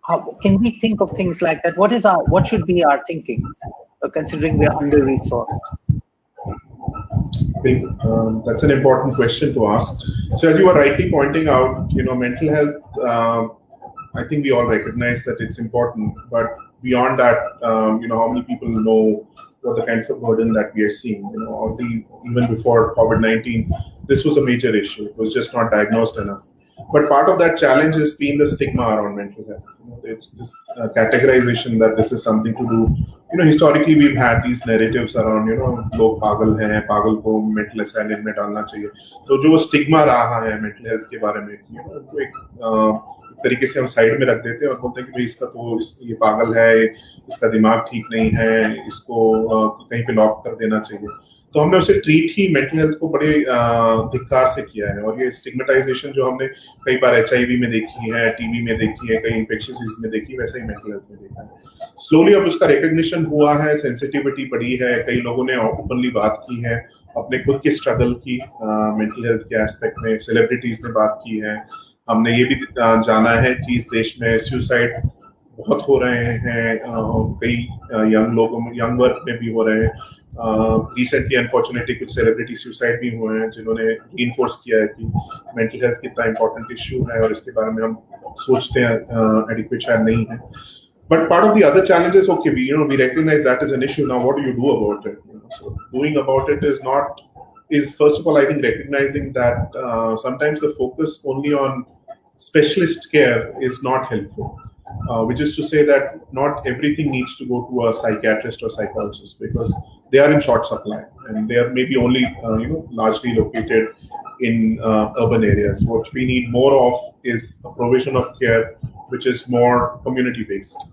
S1: how can we think of things like that? What should be our thinking, considering we are under resourced?
S2: That's an important question to ask. So as you were rightly pointing out, mental health I think we all recognize that it's important, but beyond that, how many people know what the kind of burden that we are seeing? Even before COVID-19, this was a major issue. It was just not diagnosed enough. But part of that challenge has been the stigma around mental health. It's this categorization that this is something to do. Historically we've had these narratives around, लोग पागल हैं, पागल को mental asylum में डालना चाहिए. तो जो स्टिग्मा रहा है mental health के बारे में, तो एक तरीके से हम साइड में रख देते हैं और बोलते हैं कि भाई इसका तो ये पागल है, इसका दिमाग ठीक नहीं है, इसको कहीं पे लॉक कर देना चाहिए. तो हमने उसे ट्रीट ही मेंटल हेल्थ को बड़े धिक्कार से किया है. और ये स्टिग्मेटाइजेशन जो हमने कई बार HIV में देखी है, टीबी में देखी है, कई इन्फेक्शियस डिजीज में देखी है, वैसे ही मेंटल हेल्थ में देखा है. स्लोली अब उसका रिकग्निशन हुआ है, सेंसिटिविटी बढ़ी है, कई लोगों ने ओपनली बात की है अपने खुद के स्ट्रगल की मेंटल हेल्थ के एस्पेक्ट में. सेलिब्रिटीज ने बात की है. हमने ये भी जाना है कि इस देश में सुसाइड बहुत हो रहे हैं, कई यंग वर्ग में भी हो रहे हैं. रिसेंटली अनफॉर्चुनेटली कुछ सेलिब्रिटी सुसाइड भी हुए हैं जिन्होंने इन्फोर्स किया है कि मेंटल हेल्थ कितना इंपॉर्टेंट इश्यू है और इसके बारे में हम सोचते हैं एडिक्वेट शायद नहीं है. But part of the other challenge is, okay, we recognize that is an issue. Now, what do you do about it? So doing about it is first of all, I think recognizing that sometimes the focus only on specialist care is not helpful. Which is to say that not everything needs to go to a psychiatrist or psychologist because they are in short supply and they are maybe only largely located in urban areas. What we need more of is a provision of care which is more community based.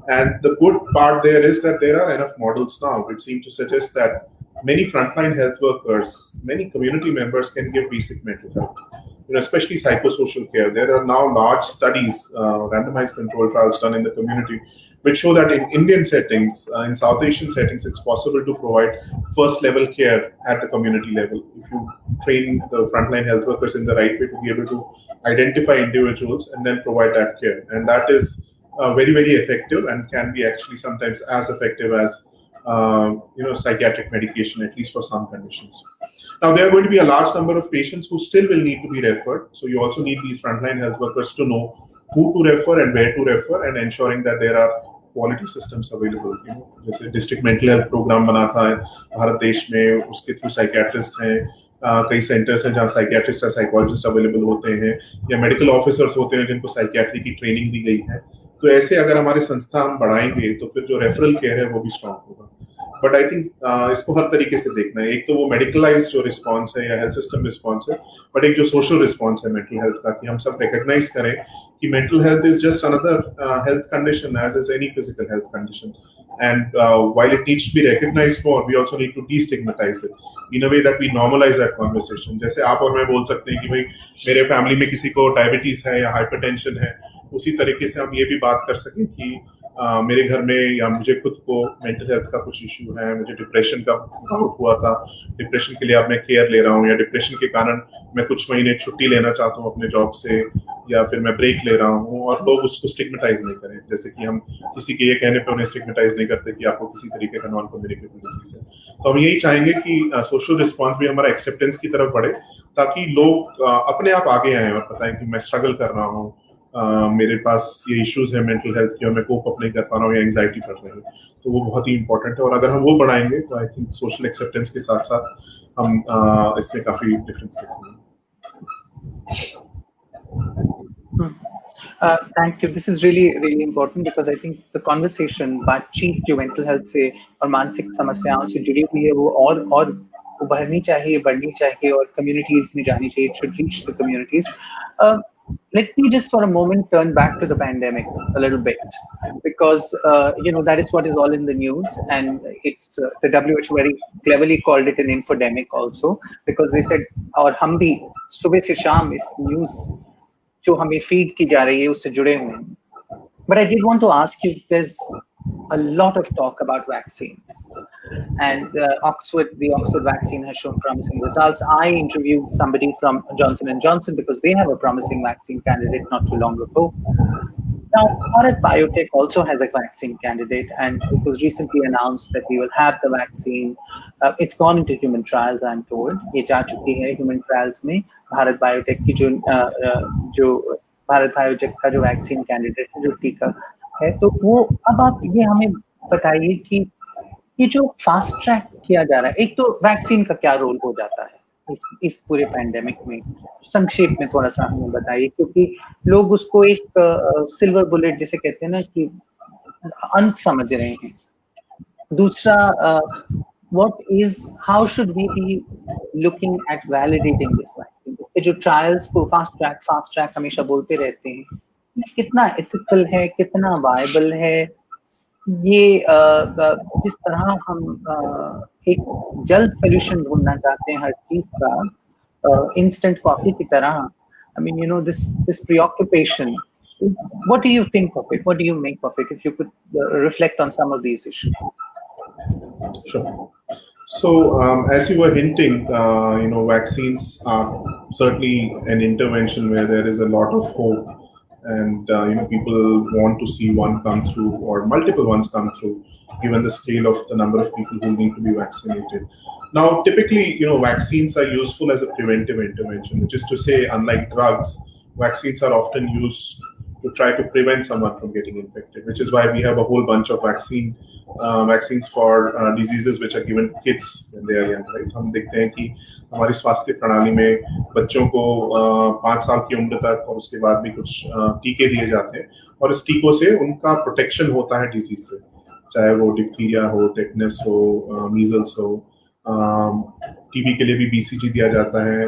S2: And the good part there is that there are enough models now which seem to suggest that many frontline health workers, many community members can give basic mental health, especially psychosocial care. There are now large studies, randomized control trials done in the community, which show that in Indian settings, in South Asian settings, it's possible to provide first level care at the community level. If you train the frontline health workers in the right way to be able to identify individuals and then provide that care. And that is very, very effective and can be actually sometimes as effective as psychiatric medication, at least for some conditions. Now, there are going to be a large number of patients who still will need to be referred. So you also need these frontline health workers to know who to refer and where to refer, and ensuring that there are quality systems available. जैसे district mental health programme बना था भारत देश में, उसके through psychiatrist हैं, कई centres हैं जहाँ साइकियाट्रिस्ट या साइकोलॉजिस्ट अवेलेबल होते हैं, या मेडिकल ऑफिसर्स होते हैं जिनको साइकियाट्री की ट्रेनिंग दी गई है. तो ऐसे अगर हमारे संस्था हम बढ़ाएंगे तो फिर जो रेफरल केयर है वो भी स्ट्रांग होगा. बट आई थिंक इसको हर तरीके से देखना है. एक तो वो मेडिकलाइज जो रिस्पॉन्स है या हेल्थ सिस्टम रिस्पॉन्स है, बट एक जो सोशल रिस्पॉन्स है मेंटल हेल्थ का, कि हम सब रिकॉग्नाइज करें कि mental health is just another health condition as is any physical health condition. And while it needs to be recognized more, we also need to destigmatize it in a way that we normalize that conversation. जैसे आप और मैं बोल सकते हैं कि भाई मेरे फैमिली में किसी को डायबिटीज है या हाइपरटेंशन है, उसी तरीके से हम ये भी बात कर सकें कि मेरे घर में या मुझे खुद को मेंटल हेल्थ का कुछ इश्यू है, मुझे डिप्रेशन का आउट हुआ था, डिप्रेशन के लिए अब मैं केयर ले रहा हूँ, या डिप्रेशन के कारण मैं कुछ महीने छुट्टी लेना चाहता हूँ अपने जॉब से, या फिर मैं ब्रेक ले रहा हूँ, और लोग उसको स्टिग्मेटाइज नहीं करें. जैसे कि हम किसी के ये कहने पे उन्हें स्टिग्मेटाइज नहीं करते कि आपको किसी तरीके का नॉन कम्युनिकेबल डिजीज है. तो हम यही चाहेंगे कि सोशल रिस्पॉन्स भी हमारा एक्सेप्टेंस की तरफ बढ़े, ताकि लोग अपने आप आगे आए और बताएं कि मैं स्ट्रगल कर रहा हूँ, मेरे पास ये इश्यूज है मेंटल हेल्थ की और मैं कोप अप नहीं कर पा रहा हूँ या एंजाइटी कर रही है. तो वो बहुत ही इंपॉर्टेंट है, और अगर हम वो बढ़ाएंगे तो आई थिंक सोशल एक्सेप्टेंस के साथ साथ हम इसमें काफी डिफरेंस देखेंगे.
S1: Thank you. This is really, really important because I think the conversation बातचीत जो mental health से और मानसिक समस्याओं से जुड़ी हुई है वो और उभरनी चाहिए, बढ़नी चाहिए, और communities में जानी चाहिए. It should reach the communities. Let me just for a moment turn back to the pandemic a little bit, because that is what is all in the news, and it's the WHO very cleverly called it an infodemic also, because they said और हम भी सुबह से शाम इस news जो हमें feed की जा रही है उससे जुड़े हुए हैं. But I did want to ask you, there's a lot of talk about vaccines, and the Oxford vaccine has shown promising results. I interviewed somebody from Johnson & Johnson because they have a promising vaccine candidate not too long ago. Now, Bharat Biotech also has a vaccine candidate, and it was recently announced that we will have the vaccine. It's gone into human trials, I'm told. ये जा चुकी है human trials में. Bharat Biotech की जो Bharat biotech का जो vaccine candidate है, जो टीका है, तो वो अब आप ये हमें बताइए कि ये जो फास्ट ट्रैक किया जा रहा है, एक तो वैक्सीन का क्या रोल हो जाता है इस पूरे पैंडेमिक में, संक्षेप में थोड़ा सा हमें बताइए, क्योंकि लोग उसको एक सिल्वर बुलेट जिसे कहते हैं ना कि अंत समझ रहे हैं। दूसरा, how should we be looking at validating this vaccine? इसके जो ट्रायल्स को फास्ट ट्रैक हमेशा बोलते रहते हैं, कितना एथिकल है, कितना वायबल है, ये जिस तरह हम एक जल्द सोल्यूशन ढूंढना चाहते हैं हर चीज का, इंस्टेंट कॉफी की तरह, I mean, this preoccupation. What do you think of it? What do you make of it? If you could reflect on some of these issues.
S2: Sure. So, as you were hinting, vaccines are certainly an intervention where there is a lot of hope, and people want to see one come through or multiple ones come through, given the scale of the number of people who need to be vaccinated. Now, typically, vaccines are useful as a preventive intervention, which is to say, unlike drugs, vaccines are often used to try to prevent someone from getting infected, which is why we have a whole bunch of vaccines for diseases which are given to kids when they are young, right? हम देखते हैं कि हमारी स्वास्थ्य प्रणाली में बच्चों को 5 साल की उम्र तक और उसके बाद भी कुछ टीके दिए जाते हैं, और इस टीकों से उनका प्रोटेक्शन होता है डिजीज से, चाहे वो डिप्थीरिया हो, टेटनस हो, मीजल्स हो, टीबी के लिए भी बीसीजी दिया जाता है,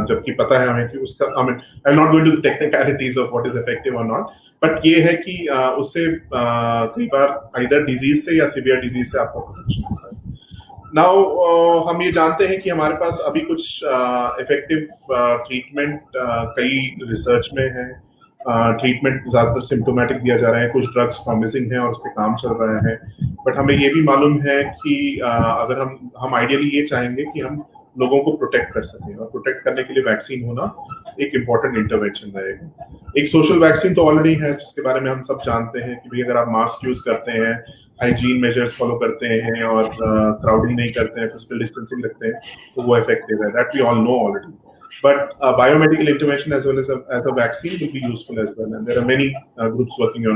S2: जबकि पता है हमें कि उसका, I mean I am not going to the technicalities of what is effective और नॉट, बट ये है कि उससे कई बार आइदर डिजीज से या सीवियर डिजीज से आपको प्रोटेक्शन होता है। नाउ हम ये जानते हैं कि हमारे पास अभी कुछ इफेक्टिव ट्रीटमेंट कई रिसर्च में है, ट्रीटमेंट ज्यादातर सिम्टोमेटिक दिया जा रहा है, कुछ ड्रग्स प्रॉमिसिंग है और उस पर काम चल रहा है, बट हमें ये भी मालूम है कि अगर हम आइडियली ये चाहेंगे कि हम लोगों को प्रोटेक्ट कर सकें, और प्रोटेक्ट करने के लिए वैक्सीन होना एक इम्पॉर्टेंट इंटरवेंशन रहेगा। एक सोशल वैक्सीन तो ऑलरेडी है, जिसके बारे में हम सब जानते हैं कि भाई अगर आप मास्क यूज करते हैं, हाइजीन मेजर्स फॉलो करते हैं और क्राउडिंग नहीं करते हैं, फिजिकल डिस्टेंसिंग रखते हैं, तो वो इफेक्टिव है, that we all know already. But biomedical intervention as well as a vaccine will be useful as well, and there are many groups working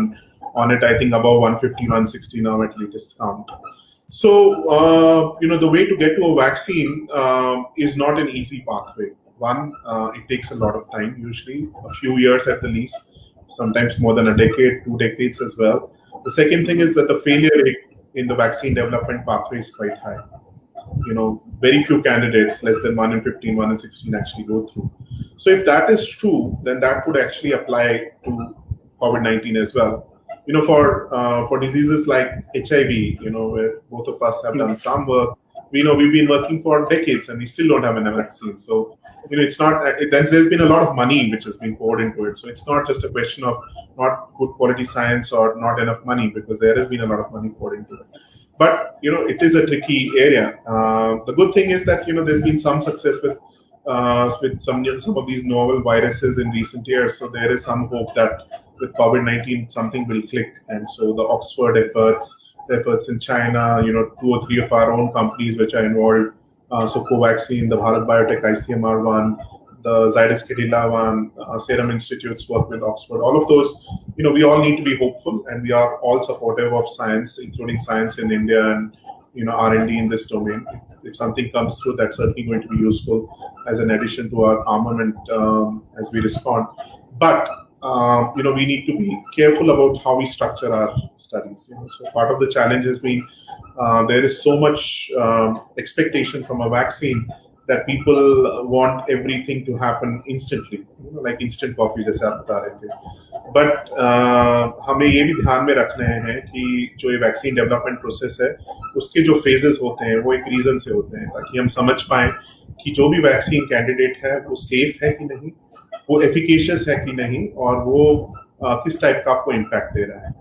S2: on it. I think above 150, 160 now at latest count. So the way to get to a vaccine is not an easy pathway. One, it takes a lot of time, usually a few years at the least, sometimes more than a decade, 2 decades as well. The second thing is that the failure rate in the vaccine development pathway is quite high. Very few candidates, less than 1 in 15, 1 in 16 actually go through. So if that is true, then that would actually apply to COVID-19 as well. For diseases like HIV, where both of us have done some work, we know we've been working for decades and we still don't have a vaccine. So, it's not, there's been a lot of money which has been poured into it. So it's not just a question of not good quality science or not enough money, because there has been a lot of money poured into it. But it is a tricky area. The good thing is that there's been some success with some of these novel viruses in recent years. So there is some hope that with COVID-19 something will click. And so the Oxford efforts in China, 2 or 3 of our own companies which are involved. So Covaxin, the Bharat Biotech ICMR one, the Zydus Cadila one, Serum Institute's work with Oxford, all of those, we all need to be hopeful, and we are all supportive of science, including science in India and, R&D in this domain. If something comes through, that's certainly going to be useful as an addition to our armament as we respond. But, we need to be careful about how we structure our studies. So part of the challenge has been there is so much expectation from a vaccine that people want everything to happen instantly, like instant coffee जैसे आप बता रहे थे। But हमें ये भी ध्यान में रखना है कि जो ये वैक्सीन डेवलपमेंट प्रोसेस है, उसके जो फेजेस होते हैं वो एक रीजन से होते हैं, ताकि हम समझ पाएं कि जो भी वैक्सीन कैंडिडेट है वो सेफ है कि नहीं, वो एफिकेशियस है कि नहीं, और वो किस टाइप का आपको इम्पैक्ट दे रहा है।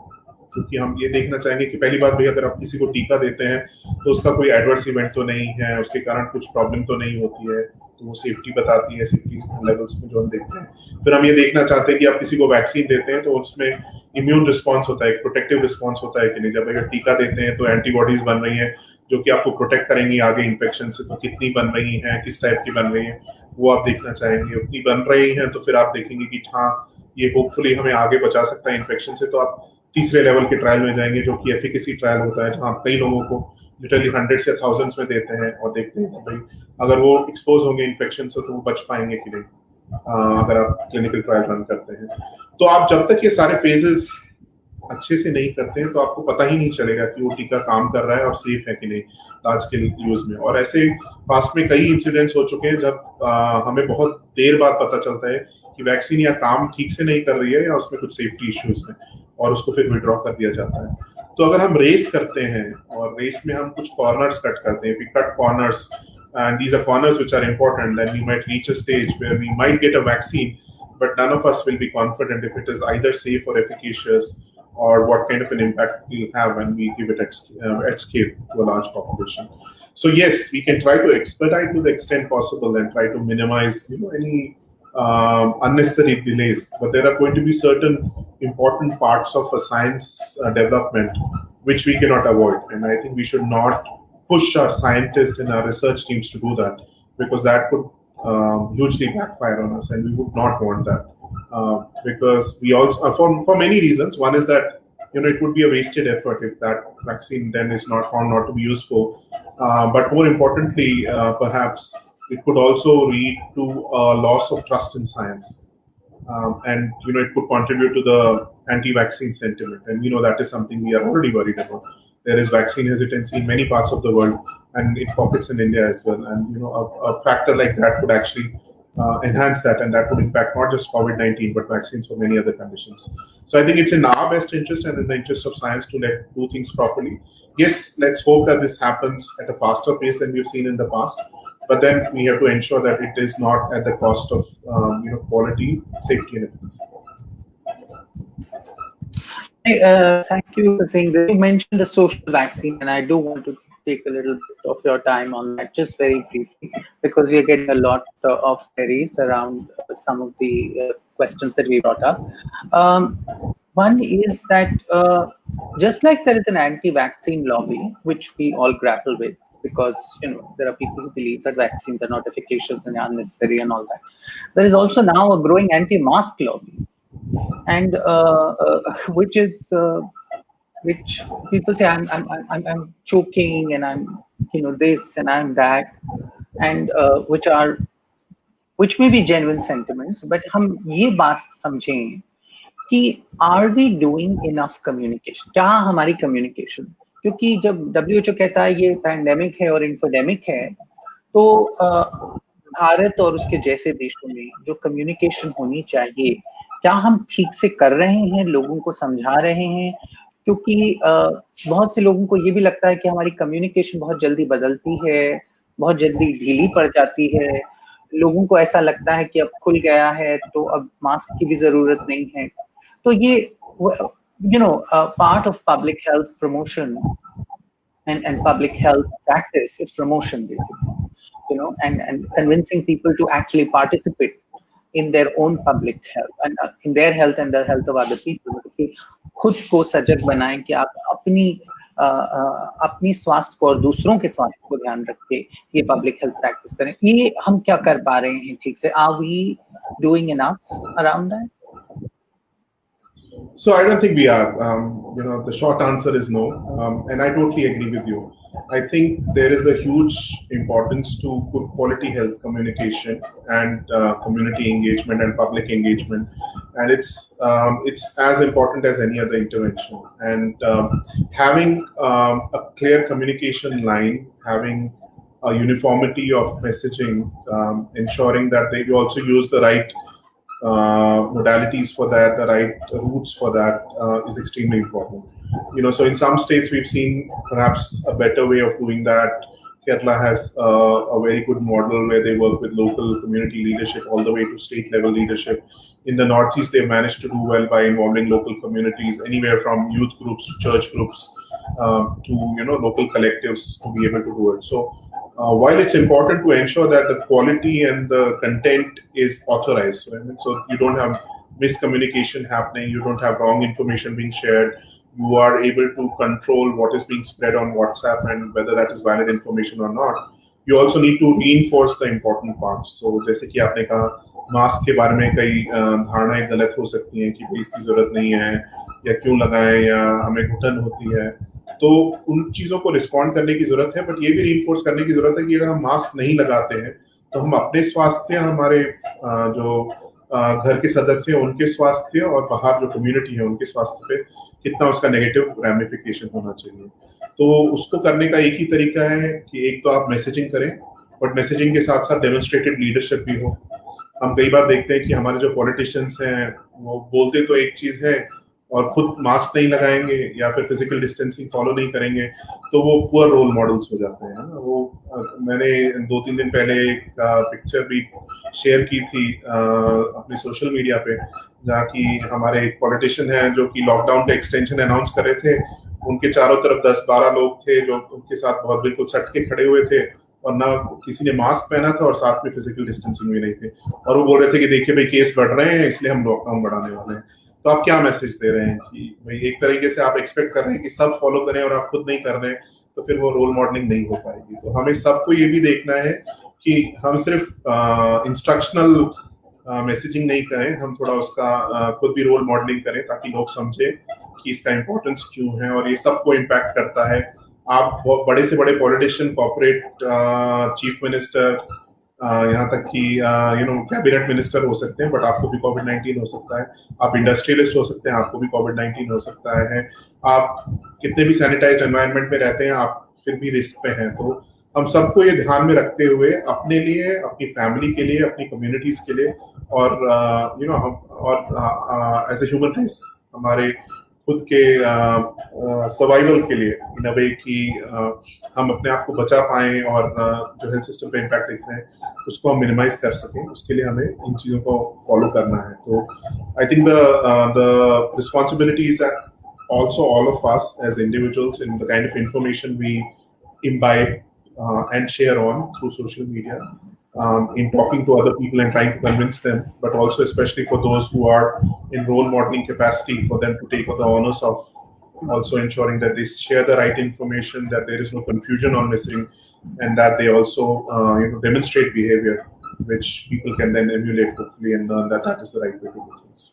S2: क्योंकि हम ये देखना चाहेंगे कि पहली बात भाई, अगर आप किसी को टीका देते हैं तो उसका कोई एडवर्स इवेंट तो नहीं है, उसके कारण कुछ प्रॉब्लम तो नहीं होती है, तो वो सेफ्टी बताती है, सेफ्टी लेवल्स में जो हम देखते हैं। फिर हम ये देखना चाहते हैं कि आप किसी को वैक्सीन देते हैं तो उसमें इम्यून रिस्पॉन्स होता है, एक प्रोटेक्टिव रिस्पॉन्स होता है कि नहीं। जब अगर टीका देते हैं तो एंटीबॉडीज बन रही हैं जो कि आपको प्रोटेक्ट करेंगी आगे इन्फेक्शन से, तो कितनी बन रही हैं, किस टाइप की बन रही हैं, वो आप देखना चाहेंगे। उतनी बन रही हैं तो फिर आप देखेंगे कि हाँ, ये होपफुली हमें आगे बचा सकता है इन्फेक्शन से, तो आप तीसरे लेवल के ट्रायल में जाएंगे, जो कि एफिकेसी ट्रायल होता है, जहाँ आप कई लोगों को लिटरली हंड्रेड्स या थाउजेंड्स में देते हैं और देखते हैं कि भाई अगर वो एक्सपोज होंगे इन्फेक्शन से तो वो बच पाएंगे कि नहीं, अगर आप क्लिनिकल ट्रायल रन करते हैं। तो आप जब तक ये सारे फेजेस अच्छे से नहीं करते हैं तो आपको पता ही नहीं चलेगा कि वो टीका काम कर रहा है और सेफ है कि नहीं लार्ज स्केल यूज में। और ऐसे पास्ट में कई इंसिडेंट्स हो चुके हैं जब हमें बहुत देर बाद पता चलता है कि वैक्सीन या काम ठीक से नहीं कर रही है या उसमें कुछ सेफ्टी इश्यूज हैं, और उसको फिर विड्रॉ कर दिया जाता है। तो अगर हम रेस करते हैं और रेस में हम कुछ कॉर्नर्स कट करते हैं, we cut corners and these are corners which are important, then we might reach a stage where we might get a vaccine, but none of us will be confident if it is either safe or efficacious, or what kind of an impact it will have when we give it at scale to a large population. So yes, we can try to expedite to the extent possible and try to minimize, any unnecessary delays. But there are going to be certain important parts of a science development which we cannot avoid, and I think we should not push our scientists and our research teams to do that, because that could hugely backfire on us, and we would not want that. Because we also, for many reasons, one is that it would be a wasted effort if that vaccine then is not found not to be useful. But more importantly, perhaps it could also lead to a loss of trust in science, and it could contribute to the anti-vaccine sentiment, and that is something we are already worried about. There is vaccine hesitancy in many parts of the world, and in pockets in India as well. And a factor like that could actually enhance that, and that would impact not just COVID-19 but vaccines for many other conditions. So I think it's in our best interest and in the interest of science to do things properly. Yes, let's hope that this happens at a faster pace than we've seen in the past, but then we have to ensure that it is not at the cost of quality, safety, and efficacy.
S1: Thank you for saying that. You mentioned the social vaccine, and I do want to take a little bit of your time on that, just very briefly, because we are getting a lot of queries around some of the questions that we brought up. One is that just like there is an anti-vaccine lobby, which we all grapple with, because there are people who believe that vaccines are not efficacious and unnecessary and all that. There is also now a growing anti-mask lobby, and which people say I'm choking and I'm this and I'm that, and which may be genuine sentiments, but हम ये बात समझें कि are we doing enough communication? क्या हमारी communication? क्योंकि जब WHO कहता है ये पैंडेमिक है और इन्फोडेमिक है, तो भारत और उसके जैसे देशों में जो कम्युनिकेशन होनी चाहिए, क्या हम ठीक से कर रहे हैं, लोगों को समझा रहे हैं? क्योंकि बहुत से लोगों को ये भी लगता है कि हमारी कम्युनिकेशन बहुत जल्दी बदलती है, बहुत जल्दी ढीली पड़ जाती है। लोगों को ऐसा लगता है कि अब खुल गया है तो अब मास्क की भी जरूरत नहीं है। तो ये part of public health promotion and public health practice is promotion, basically, and convincing people to actually participate in their own public health and in their health and the health of other people. खुद को सजग बनाएं कि आप अपनी स्वास्थ्य को और दूसरों के स्वास्थ्य को ध्यान रख के ये पब्लिक हेल्थ प्रैक्टिस करें। ये हम क्या कर पा रहे हैं ठीक से? Are we doing enough around that?
S2: So I don't think we are. The short answer is no, and I totally agree with you. I think there is a huge importance to good quality health communication and community engagement and public engagement, and it's as important as any other intervention. And having a clear communication line, having a uniformity of messaging, ensuring that they also use the right modalities for that, the right routes for that is extremely important. So in some states we've seen perhaps a better way of doing that. Kerala has a very good model where they work with local community leadership all the way to state level leadership. In the Northeast, they've managed to do well by involving local communities, anywhere from youth groups to church groups to local collectives to be able to do it. So while it's important to ensure that the quality and the content is authorized, so you don't have miscommunication happening, you don't have wrong information being shared, you are able to control what is being spread on WhatsApp and whether that is valid information or not. you also need to reinforce the important parts. So जैसे कि आपने कहा mask के बारे में कई धारणाएं गलत हो सकती हैं कि भाई इसकी जरूरत नहीं है या क्यों लगाएं या हमें घुटन होती है, तो उन चीजों को रिस्पॉन्ड करने की जरूरत है, बट ये भी रीइंफोर्स करने की जरूरत है कि अगर हम मास्क नहीं लगाते हैं तो हम अपने स्वास्थ्य, हमारे जो घर के सदस्य हैं उनके स्वास्थ्य और बाहर जो कम्युनिटी है उनके स्वास्थ्य पे कितना उसका नेगेटिव रैमिफिकेशन होना चाहिए। तो उसको करने का एक ही तरीका है कि एक तो आप मैसेजिंग करें, बट मैसेजिंग के साथ साथ डेमोन्स्ट्रेटेड लीडरशिप भी हो। हम कई बार देखते हैं कि हमारे जो पॉलिटिशियंस हैं वो बोलते तो एक चीज है और खुद मास्क नहीं लगाएंगे या फिर फिजिकल डिस्टेंसिंग फॉलो नहीं करेंगे, तो वो पुअर रोल मॉडल्स हो जाते हैं ना। वो मैंने 2-3 दिन पहले एक पिक्चर भी शेयर की थी अपने सोशल मीडिया पे, जहाँ की हमारे एक पॉलिटिशियन है जो कि लॉकडाउन का एक्सटेंशन अनाउंस कर रहे थे, उनके चारों तरफ 10-12 लोग थे जो उनके साथ बहुत बिल्कुल सट के खड़े हुए थे और ना किसी ने मास्क पहना था और साथ में फिजिकल डिस्टेंसिंग भी नहीं थे, और वो बोल रहे थे कि देखिए भाई केस बढ़ रहे हैं इसलिए हम लॉकडाउन बढ़ाने वाले हैं। तो आप क्या मैसेज दे रहे हैं कि भाई एक तरीके से आप एक्सपेक्ट कर रहे हैं कि सब फॉलो करें और आप खुद नहीं कर रहे हैं, तो फिर वो रोल मॉडलिंग नहीं हो पाएगी। तो हमें सबको ये भी देखना है कि हम सिर्फ इंस्ट्रक्शनल मैसेजिंग नहीं करें, हम थोड़ा उसका खुद भी रोल मॉडलिंग करें ताकि लोग समझे कि इसका इम्पोर्टेंस क्यों है और ये सबको इम्पैक्ट करता है। आप बहुत बड़े से बड़े पॉलिटिशियन, कॉर्पोरेट चीफ मिनिस्टर, यहाँ तक कि कैबिनेट मिनिस्टर हो सकते हैं, बट आपको भी कोविड-19 हो सकता है। आप इंडस्ट्रियलिस्ट हो सकते हैं, आपको भी कोविड-19 हो सकता है। आप कितने भी सैनिटाइज्ड एनवायरनमेंट में रहते हैं, आप फिर भी रिस्क पे हैं। तो हम सबको ये ध्यान में रखते हुए अपने लिए, अपनी फैमिली के लिए, अपनी कम्युनिटीज के लिए और एज ए ह्यूमन रेस हमारे खुद के सर्वाइवल के लिए इन अ वे कि हम अपने आप को बचा पाएं और जो हेल्थ सिस्टम पे इम्पैक्ट देख रहे हैं उसको हम मिनिमाइज कर सकें, उसके लिए हमें इन चीज़ों को फॉलो करना है। तो I think the responsibility is also all of us as individuals in the kind of information we imbibe and share on through social media, in talking to other people and trying to convince them, but also especially for those who are in role modeling capacity, for them to take the onus of also ensuring that they share the right information, that there is no confusion on messaging, and that they also demonstrate behavior which people can then emulate hopefully and learn that that is the right way to do things.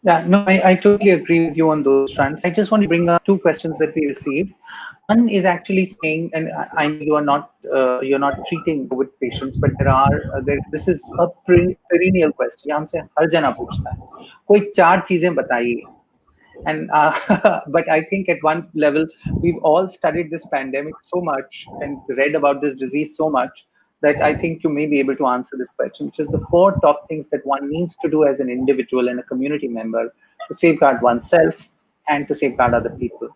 S1: Yeah, no, I totally agree with you on those fronts. I just want to bring up two questions that we received. One is actually saying, and I know you're not treating COVID patients, but this is a perennial question. हमसे हर जना पूछता है, कोई 4 चीजें बताइए. And but I think at one level we've all studied this pandemic so much and read about this disease so much that I think you may be able to answer this question, which is the 4 top things that one needs to do as an individual and a community member to safeguard oneself and to safeguard other people.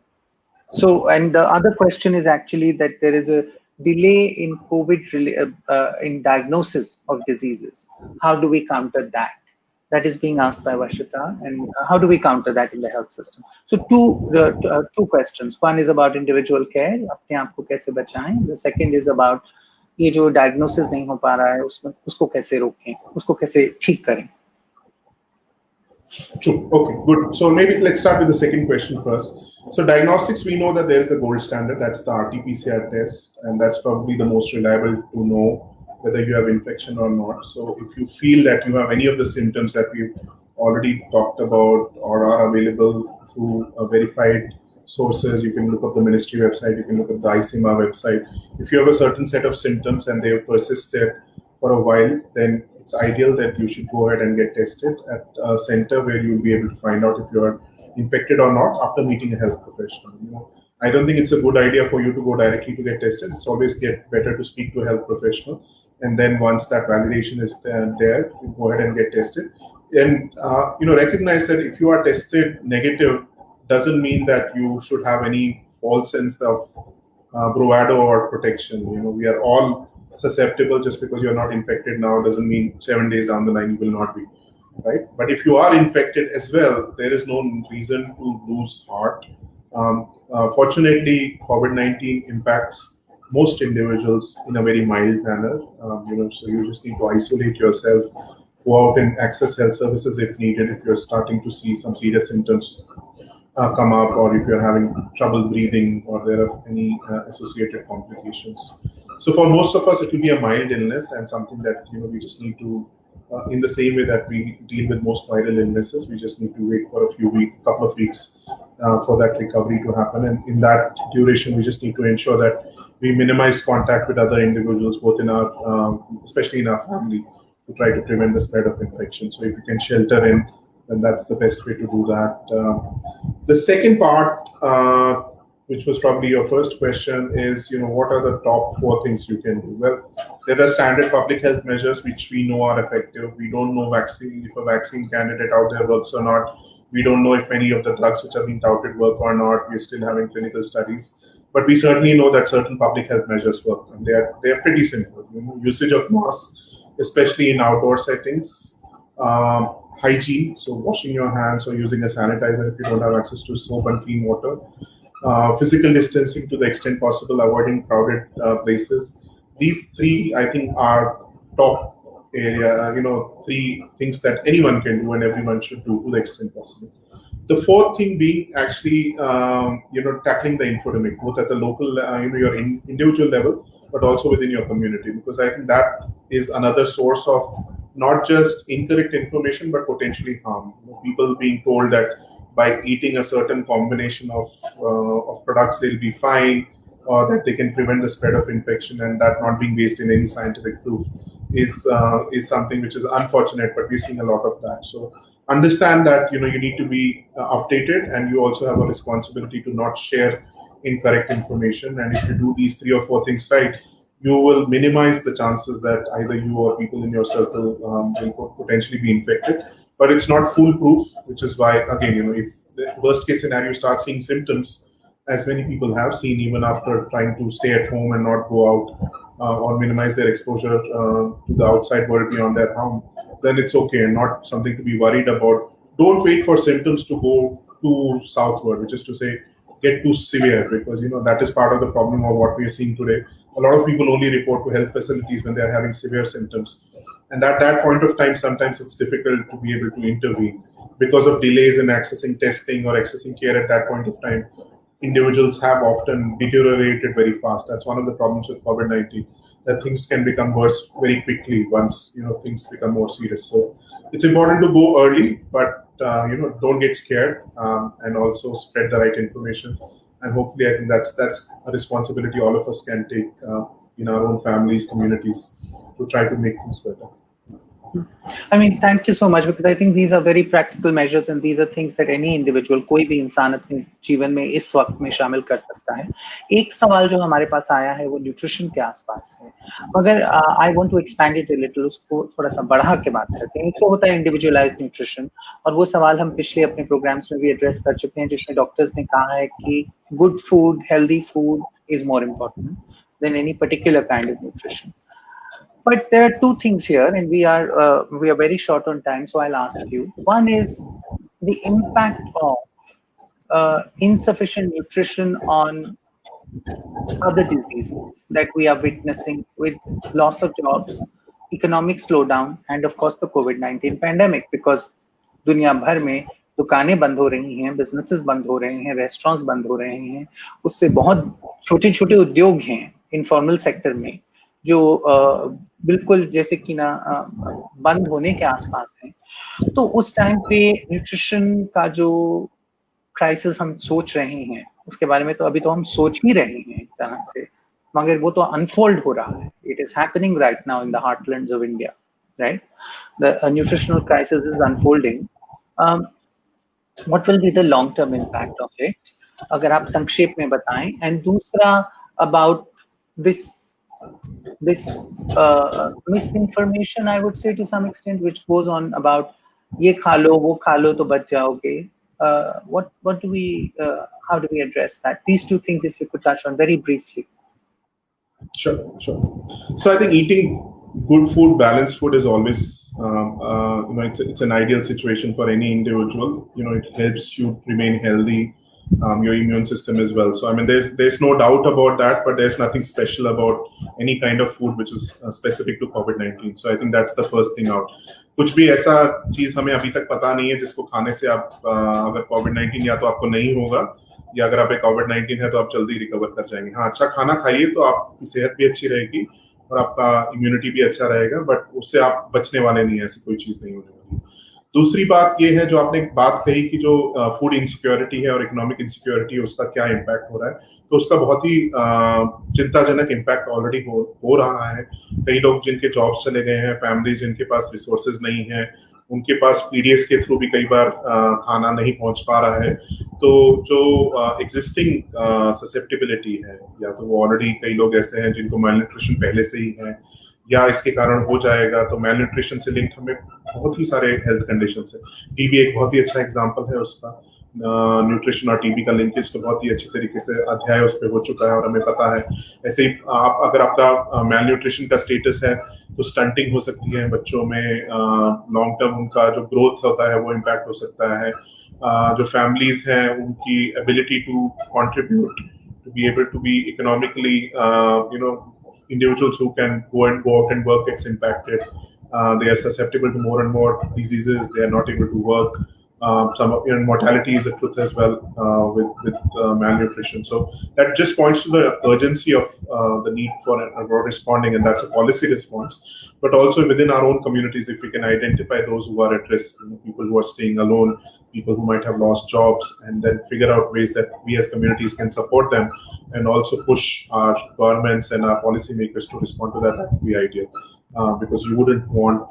S1: So, and the other question is actually that there is a delay in COVID in diagnosis of diseases. How do we counter that? That is being asked by Vashita, and how do we counter that in the health system? So two questions. One is about individual care, अपने आप को कैसे बचाएं. The second is about ये जो diagnosis नहीं हो पा रहा है उसमें उसको कैसे रोकें, उसको कैसे ठीक करें.
S2: True. Okay, good. So maybe let's start with the second question first. So diagnostics, we know that there is a gold standard, that's the RT-PCR test, and that's probably the most reliable to know whether you have infection or not. So if you feel that you have any of the symptoms that we've already talked about or are available through verified sources, you can look up the ministry website, you can look up the ICMR website. If you have a certain set of symptoms and they have persisted for a while, then it's ideal that you should go ahead and get tested at a center where you'll be able to find out if you are infected or not after meeting a health professional. I don't think it's a good idea for you to go directly to get tested. It's always better to speak to a health professional. And then once that validation is there, you go ahead and get tested. And recognize that if you are tested negative, doesn't mean that you should have any false sense of bravado or protection. We are all susceptible. Just because you're not infected now doesn't mean 7 days down the line you will not be, right? But if you are infected as well, there is no reason to lose heart. Fortunately, COVID-19 impacts most individuals in a very mild manner. So you just need to isolate yourself, go out and access health services if needed, if you're starting to see some serious symptoms. come up, or if you're having trouble breathing, or there are any associated complications. So for most of us, it will be a mild illness and something that we just need to, in the same way that we deal with most viral illnesses, we just need to wait for couple of weeks for that recovery to happen. And in that duration, we just need to ensure that we minimize contact with other individuals, both in our, especially in our family, to try to prevent the spread of infection. So if you can shelter in, then that's the best way to do that. The second part, which was probably your first question, is what are the top 4 things you can do? Well, there are standard public health measures which we know are effective. We don't know if a vaccine candidate out there works or not. We don't know if many of the drugs which are being touted work or not. We're still having clinical studies, but we certainly know that certain public health measures work, and they are pretty simple. Usage of masks, especially in outdoor settings. Hygiene, so washing your hands or using a sanitizer if you don't have access to soap and clean water. Physical distancing to the extent possible, avoiding crowded places. These 3, I think, are top area, 3 things that anyone can do and everyone should do to the extent possible. The 4th thing being actually, tackling the infodemic, both at the local, your individual level, but also within your community, because I think that is another source of not just incorrect information, but potentially harm. People being told that by eating a certain combination of products, they'll be fine, or that they can prevent the spread of infection, and that not being based in any scientific proof is something which is unfortunate, but we're seeing a lot of that. So understand that you need to be updated, and you also have a responsibility to not share incorrect information. And if you do these 3 or 4 things right, you will minimize the chances that either you or people in your circle will potentially be infected. But it's not foolproof, which is why, again, if the worst case scenario start seeing symptoms, as many people have seen, even after trying to stay at home and not go out or minimize their exposure to the outside world beyond their home, then it's okay and not something to be worried about. Don't wait for symptoms to go too southward, which is to say, get too severe, because that is part of the problem of what we are seeing today. A lot of people only report to health facilities when they are having severe symptoms, and at that point of time, sometimes it's difficult to be able to intervene because of delays in accessing testing or accessing care. At that point of time, individuals have often deteriorated very fast. That's one of the problems with COVID-19, that things can become worse very quickly once things become more serious. So it's important to go early, but don't get scared, and also spread the right information. And hopefully, I think that's a responsibility all of us can take in our own families, communities, to try to make things better.
S1: I mean, thank you so much, because I think these are very practical measures, and these are things that any individual, कोई भी इंसान अपने जीवन में इस वक्त में शामिल कर सकता है. एक सवाल जो हमारे पास आया है वो न्यूट्रिशन के आसपास है, मगर I want to expand it a little, उसको थोड़ा सा बढ़ा के बात करते हैं. एक तो होता है इंडिविजुअलाइज्ड न्यूट्रिशन, और वो सवाल हम पिछले अपने प्रोग्राम्स में भी एड्रेस कर चुके हैं, जिसमें डॉक्टर्स ने कहा है कि good food, healthy food is more important then any particular kind of nutrition. But there are 2 things here, and we are very short on time, so I'll ask you. One is the impact of insufficient nutrition on other diseases that we are witnessing, with loss of jobs, economic slowdown, and of course the COVID-19 pandemic, because दुनिया भर में दुकानें बंद हो रही हैं, businesses बंद हो रहे हैं, रेस्टोरेंट्स बंद हो रहे हैं, उससे बहुत छोटे छोटे उद्योग हैं इनफॉर्मल सेक्टर में जो बिल्कुल जैसे कि ना बंद होने के आसपास हैं. तो उस टाइम पे न्यूट्रिशन का जो क्राइसिस हम सोच रहे हैं उसके बारे में तो अभी तो हम सोच ही रहे हैं एक तरह से, मगर वो तो अनफोल्ड हो रहा है. It is happening right now in the heartlands of India, right? The nutritional crisis is unfolding. What will be the long term impact of it, अगर आप संक्षेप में बताएं. एंड दूसरा about this misinformation, I would say to some extent, which goes on about ye kha lo wo kha lo to bach jaoge. What do we how do we address that? These 2 things, if you could touch on very briefly.
S2: Sure. So I think eating good food, balanced food, is always it's an ideal situation for any individual. It helps you remain healthy, your immune system as well. So I mean, there's no doubt about that, but there's nothing special about any kind of food which is specific to COVID-19. So I think that's the first thing out. कुछ भी ऐसा चीज हमें अभी तक पता नहीं है जिसको खाने से आप अगर COVID-19 या तो आपको नहीं होगा, या अगर आप COVID-19 है तो आप जल्दी रिकवर कर जाएंगे. हाँ, अच्छा खाना खाइए तो आपकी सेहत भी अच्छी रहेगी और आपका इम्यूनिटी भी अच्छा रहेगा, बट उससे आप बचने वाले नहीं है, ऐसी कोई चीज नहीं होने वाली. दूसरी बात ये है जो आपने बात कही कि जो फूड इनसिक्योरिटी है और इकोनॉमिक इनसिक्योरिटी है उसका क्या इम्पैक्ट हो रहा है, तो उसका बहुत ही चिंताजनक इम्पैक्ट ऑलरेडी हो रहा है. कई लोग जिनके जॉब्स चले गए हैं, फैमिलीज जिनके पास रिसोर्सेज नहीं है, उनके पास पीडीएस के थ्रू भी कई बार खाना नहीं पहुंच पा रहा है. तो जो एग्जिस्टिंग ससेप्टिबिलिटी है, या तो वो ऑलरेडी कई लोग ऐसे हैं जिनको malnutrition पहले से ही है, या इसके कारण हो जाएगा, तो malnutrition से लिंक्ड हमें बहुत ही सारे हेल्थ कंडीशंस है. टीबी एक बहुत ही अच्छा एग्जांपल है उसका. न्यूट्रिशन और टीबी का लिंकेज तो बहुत ही अच्छी तरीके से अध्याय उस पर हो चुका है और हमें पता है. ऐसे ही आप अगर आपका मेल न्यूट्रिशन का स्टेटस है तो स्टंटिंग हो सकती है बच्चों में, लॉन्ग टर्म उनका जो ग्रोथ होता है वो इम्पैक्ट हो सकता है. जो फैमिलीज हैं उनकी ability to contribute, to be able to be economically, individuals who can go out and work gets impacted. They are susceptible to more and more diseases. They are not able to work. Some mortality is a truth as well with malnutrition. So that just points to the urgency of the need for responding, and that's a policy response. But also within our own communities, if we can identify those who are at risk, people who are staying alone, people who might have lost jobs, and then figure out ways that we as communities can support them, and also push our governments and our policymakers to respond to that, that would be ideal. Because you wouldn't want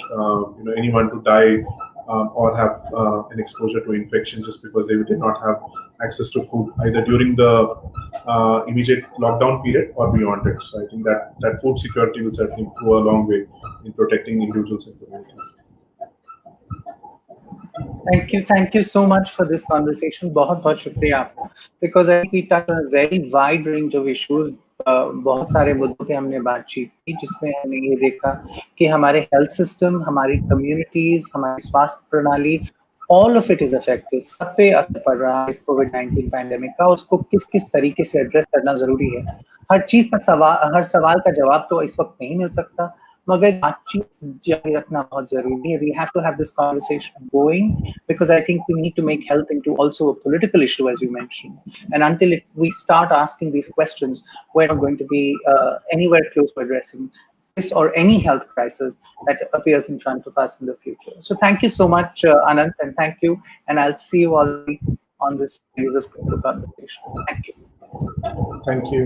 S2: anyone to die or have an exposure to infection just because they did not have access to food either during the immediate lockdown period or beyond it. So I think that food security will certainly go a long way in protecting individuals and communities.
S1: Thank you so much for this conversation. बहुत शुक्रिया आपका. Because I think we touched on a very wide range of issues. बहुत सारे मुद्दों पे हमने बातचीत की जिसमें हमने ये देखा कि हमारे हेल्थ सिस्टम, हमारी कम्युनिटीज, हमारी स्वास्थ्य प्रणाली, all of it is affected. सब पे असर पड़ रहा है इस कोविड-19 पैंडेमिक का. उसको किस तरीके से एड्रेस करना जरूरी है. हर सवाल का जवाब तो इस वक्त नहीं मिल सकता, मगर बातचीत जारी रखना बहुत जरूरी है. We have to have this conversation going because I think we need to make health into also a political issue, as you mentioned. And until we start asking these questions, we're not going to be anywhere close to addressing this or any health crisis that appears in front of us in the future. So thank you so much, Anant, and thank you. And I'll see you all on this series of conversations. Thank you.
S2: Thank you.